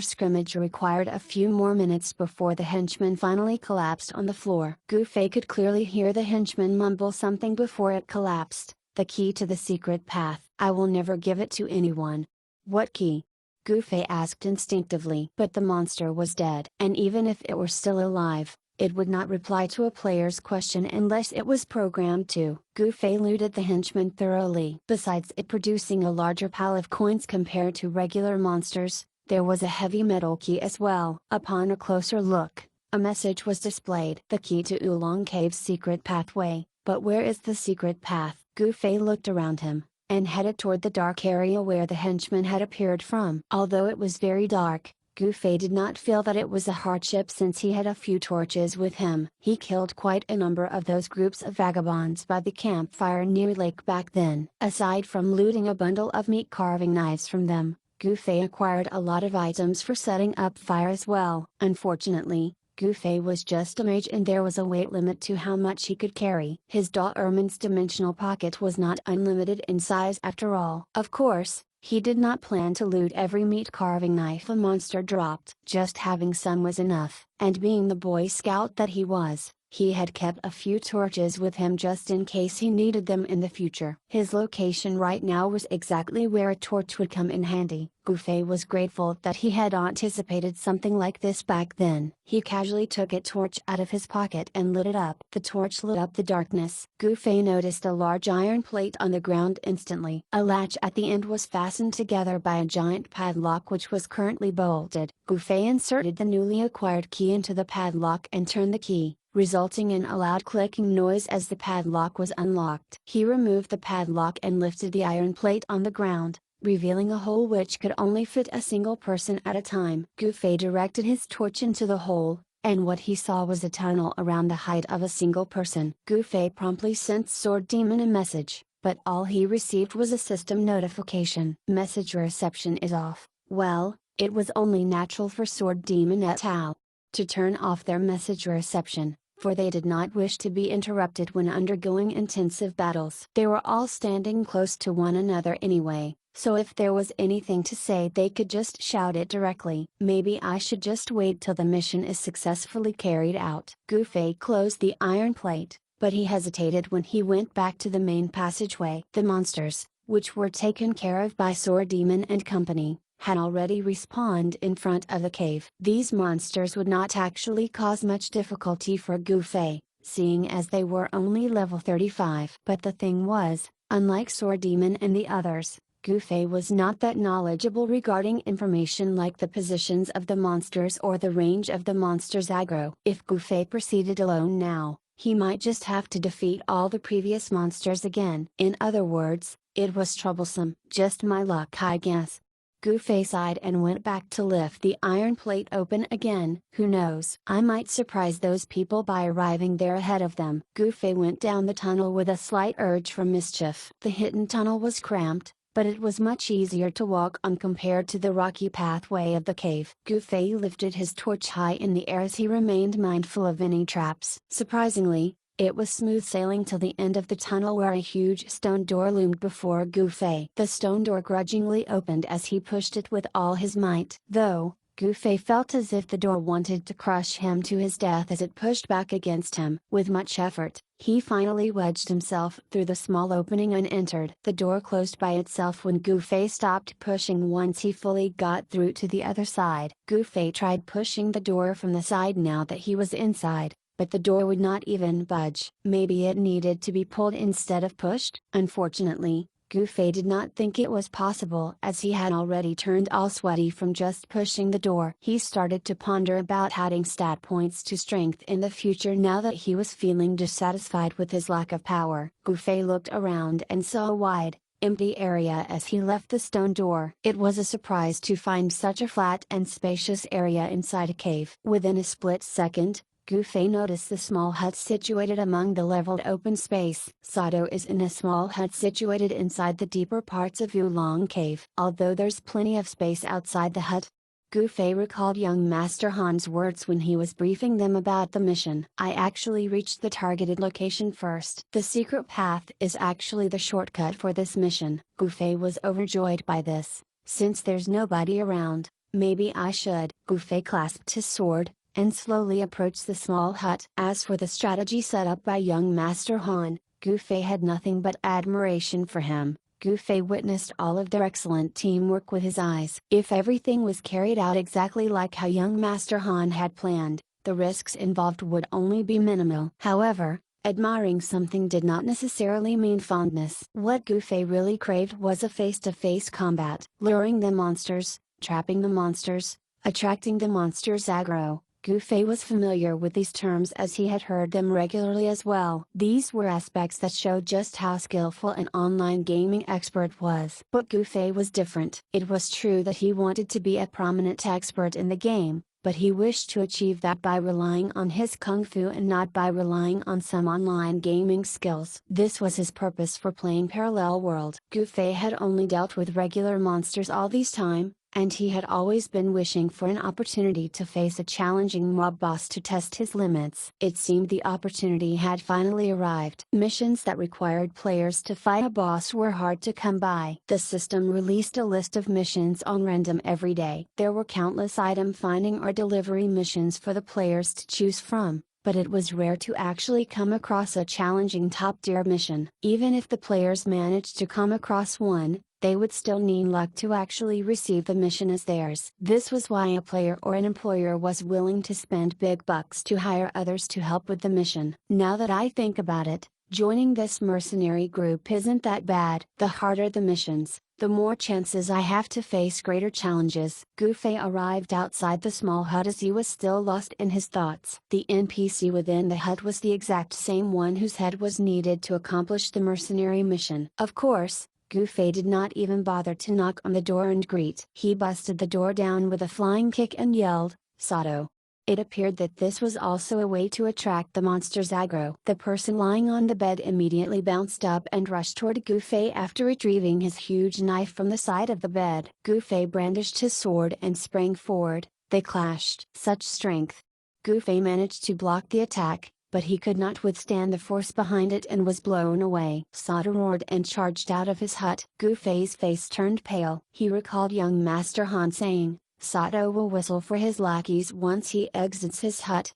scrimmage required a few more minutes before the henchman finally collapsed on the floor. Gu Fei could clearly hear the henchman mumble something before it collapsed. The key to the secret path. I will never give it to anyone. What key? Gu Fei asked instinctively. But the monster was dead. And even if it were still alive, it would not reply to a player's question unless it was programmed to. Gu Fei looted the henchman thoroughly. Besides it producing a larger pile of coins compared to regular monsters, there was a heavy metal key as well. Upon a closer look, a message was displayed. The key to Oolong Cave's secret pathway. But where is the secret path? Gu Fei looked around him, and headed toward the dark area where the henchman had appeared from. Although it was very dark, Gu Fei did not feel that it was a hardship since he had a few torches with him. He killed quite a number of those groups of vagabonds by the campfire near lake back then. Aside from looting a bundle of meat carving knives from them, Gu Fei acquired a lot of items for setting up fire as well. Unfortunately, Gu Fei was just a mage and there was a weight limit to how much he could carry. His Doerman's dimensional pocket was not unlimited in size after all. Of course, he did not plan to loot every meat carving knife a monster dropped. Just having some was enough. And being the Boy Scout that he was, he had kept a few torches with him just in case he needed them in the future. His location right now was exactly where a torch would come in handy. Gu Fei was grateful that he had anticipated something like this back then. He casually took a torch out of his pocket and lit it up. The torch lit up the darkness. Gu Fei noticed a large iron plate on the ground instantly. A latch at the end was fastened together by a giant padlock which was currently bolted. Gu Fei inserted the newly acquired key into the padlock and turned the key, resulting in a loud clicking noise as the padlock was unlocked. He removed the padlock and lifted the iron plate on the ground, revealing a hole which could only fit a single person at a time. Gu Fei directed his torch into the hole, and what he saw was a tunnel around the height of a single person. Gu Fei promptly sent Sword Demon a message, but all he received was a system notification. Message reception is off. Well, it was only natural for Sword Demon et al. To turn off their message reception, for they did not wish to be interrupted when undergoing intensive battles. They were all standing close to one another anyway, so if there was anything to say they could just shout it directly. Maybe I should just wait till the mission is successfully carried out. Gu Fei closed the iron plate, but he hesitated when he went back to the main passageway. The monsters, which were taken care of by Sword Demon and company, had already respawned in front of the cave. These monsters would not actually cause much difficulty for Gu Fei, seeing as they were only level 35. But the thing was, unlike Sword Demon and the others, Gu Fei was not that knowledgeable regarding information like the positions of the monsters or the range of the monsters' aggro. If Gu Fei proceeded alone now, he might just have to defeat all the previous monsters again. In other words, it was troublesome. Just my luck, I guess. Gu Fei sighed and went back to lift the iron plate open again. Who knows? I might surprise those people by arriving there ahead of them. Gu Fei went down the tunnel with a slight urge for mischief. The hidden tunnel was cramped, but it was much easier to walk on compared to the rocky pathway of the cave. Gu Fei lifted his torch high in the air as he remained mindful of any traps. Surprisingly, it was smooth sailing till the end of the tunnel where a huge stone door loomed before Gu Fei. The stone door grudgingly opened as he pushed it with all his might. Though, Gu Fei felt as if the door wanted to crush him to his death as it pushed back against him. With much effort, he finally wedged himself through the small opening and entered. The door closed by itself when Gu Fei stopped pushing once he fully got through to the other side. Gu Fei tried pushing the door from the side now that he was inside, but the door would not even budge. Maybe it needed to be pulled instead of pushed? Unfortunately, Gufei did not think it was possible as he had already turned all sweaty from just pushing the door. He started to ponder about adding stat points to strength in the future now that he was feeling dissatisfied with his lack of power. Gufei looked around and saw a wide, empty area as he left the stone door. It was a surprise to find such a flat and spacious area inside a cave. Within a split second, Gufei noticed the small hut situated among the leveled open space. Sato is in a small hut situated inside the deeper parts of Oolong Cave. Although there's plenty of space outside the hut, Gufei recalled young Master Han's words when he was briefing them about the mission. I actually reached the targeted location first. The secret path is actually the shortcut for this mission. Gufei was overjoyed by this. Since there's nobody around, maybe I should. Gufei clasped his sword, and slowly approached the small hut. As for the strategy set up by young Master Han, Gufei had nothing but admiration for him. Gufei witnessed all of their excellent teamwork with his eyes. If everything was carried out exactly like how young Master Han had planned, the risks involved would only be minimal. However, admiring something did not necessarily mean fondness. What Gufei really craved was a face-to-face combat. Luring the monsters, trapping the monsters, attracting the monsters' aggro. Gufei was familiar with these terms as he had heard them regularly as well. These were aspects that showed just how skillful an online gaming expert was. But Gufei was different. It was true that he wanted to be a prominent expert in the game, but he wished to achieve that by relying on his kung fu and not by relying on some online gaming skills. This was his purpose for playing Parallel World. Gufei had only dealt with regular monsters all this time, and he had always been wishing for an opportunity to face a challenging mob boss to test his limits. It seemed the opportunity had finally arrived. Missions that required players to fight a boss were hard to come by. The system released a list of missions on random every day. There were countless item finding or delivery missions for the players to choose from, but it was rare to actually come across a challenging top-tier mission. Even if the players managed to come across one, they would still need luck to actually receive the mission as theirs. This was why a player or an employer was willing to spend big bucks to hire others to help with the mission. Now that I think about it, joining this mercenary group isn't that bad. The harder the missions, the more chances I have to face greater challenges. Gufei arrived outside the small hut as he was still lost in his thoughts. The NPC within the hut was the exact same one whose head was needed to accomplish the mercenary mission. Of course, Gufei did not even bother to knock on the door and greet. He busted the door down with a flying kick and yelled, "Sato!" It appeared that this was also a way to attract the monster's aggro. The person lying on the bed immediately bounced up and rushed toward Gufei after retrieving his huge knife from the side of the bed. Gufei brandished his sword and sprang forward. They clashed. Such strength! Gufei managed to block the attack, but he could not withstand the force behind it and was blown away. Sato roared and charged out of his hut. Gufei's face turned pale. He recalled young Master Han saying, "Sato will whistle for his lackeys once he exits his hut."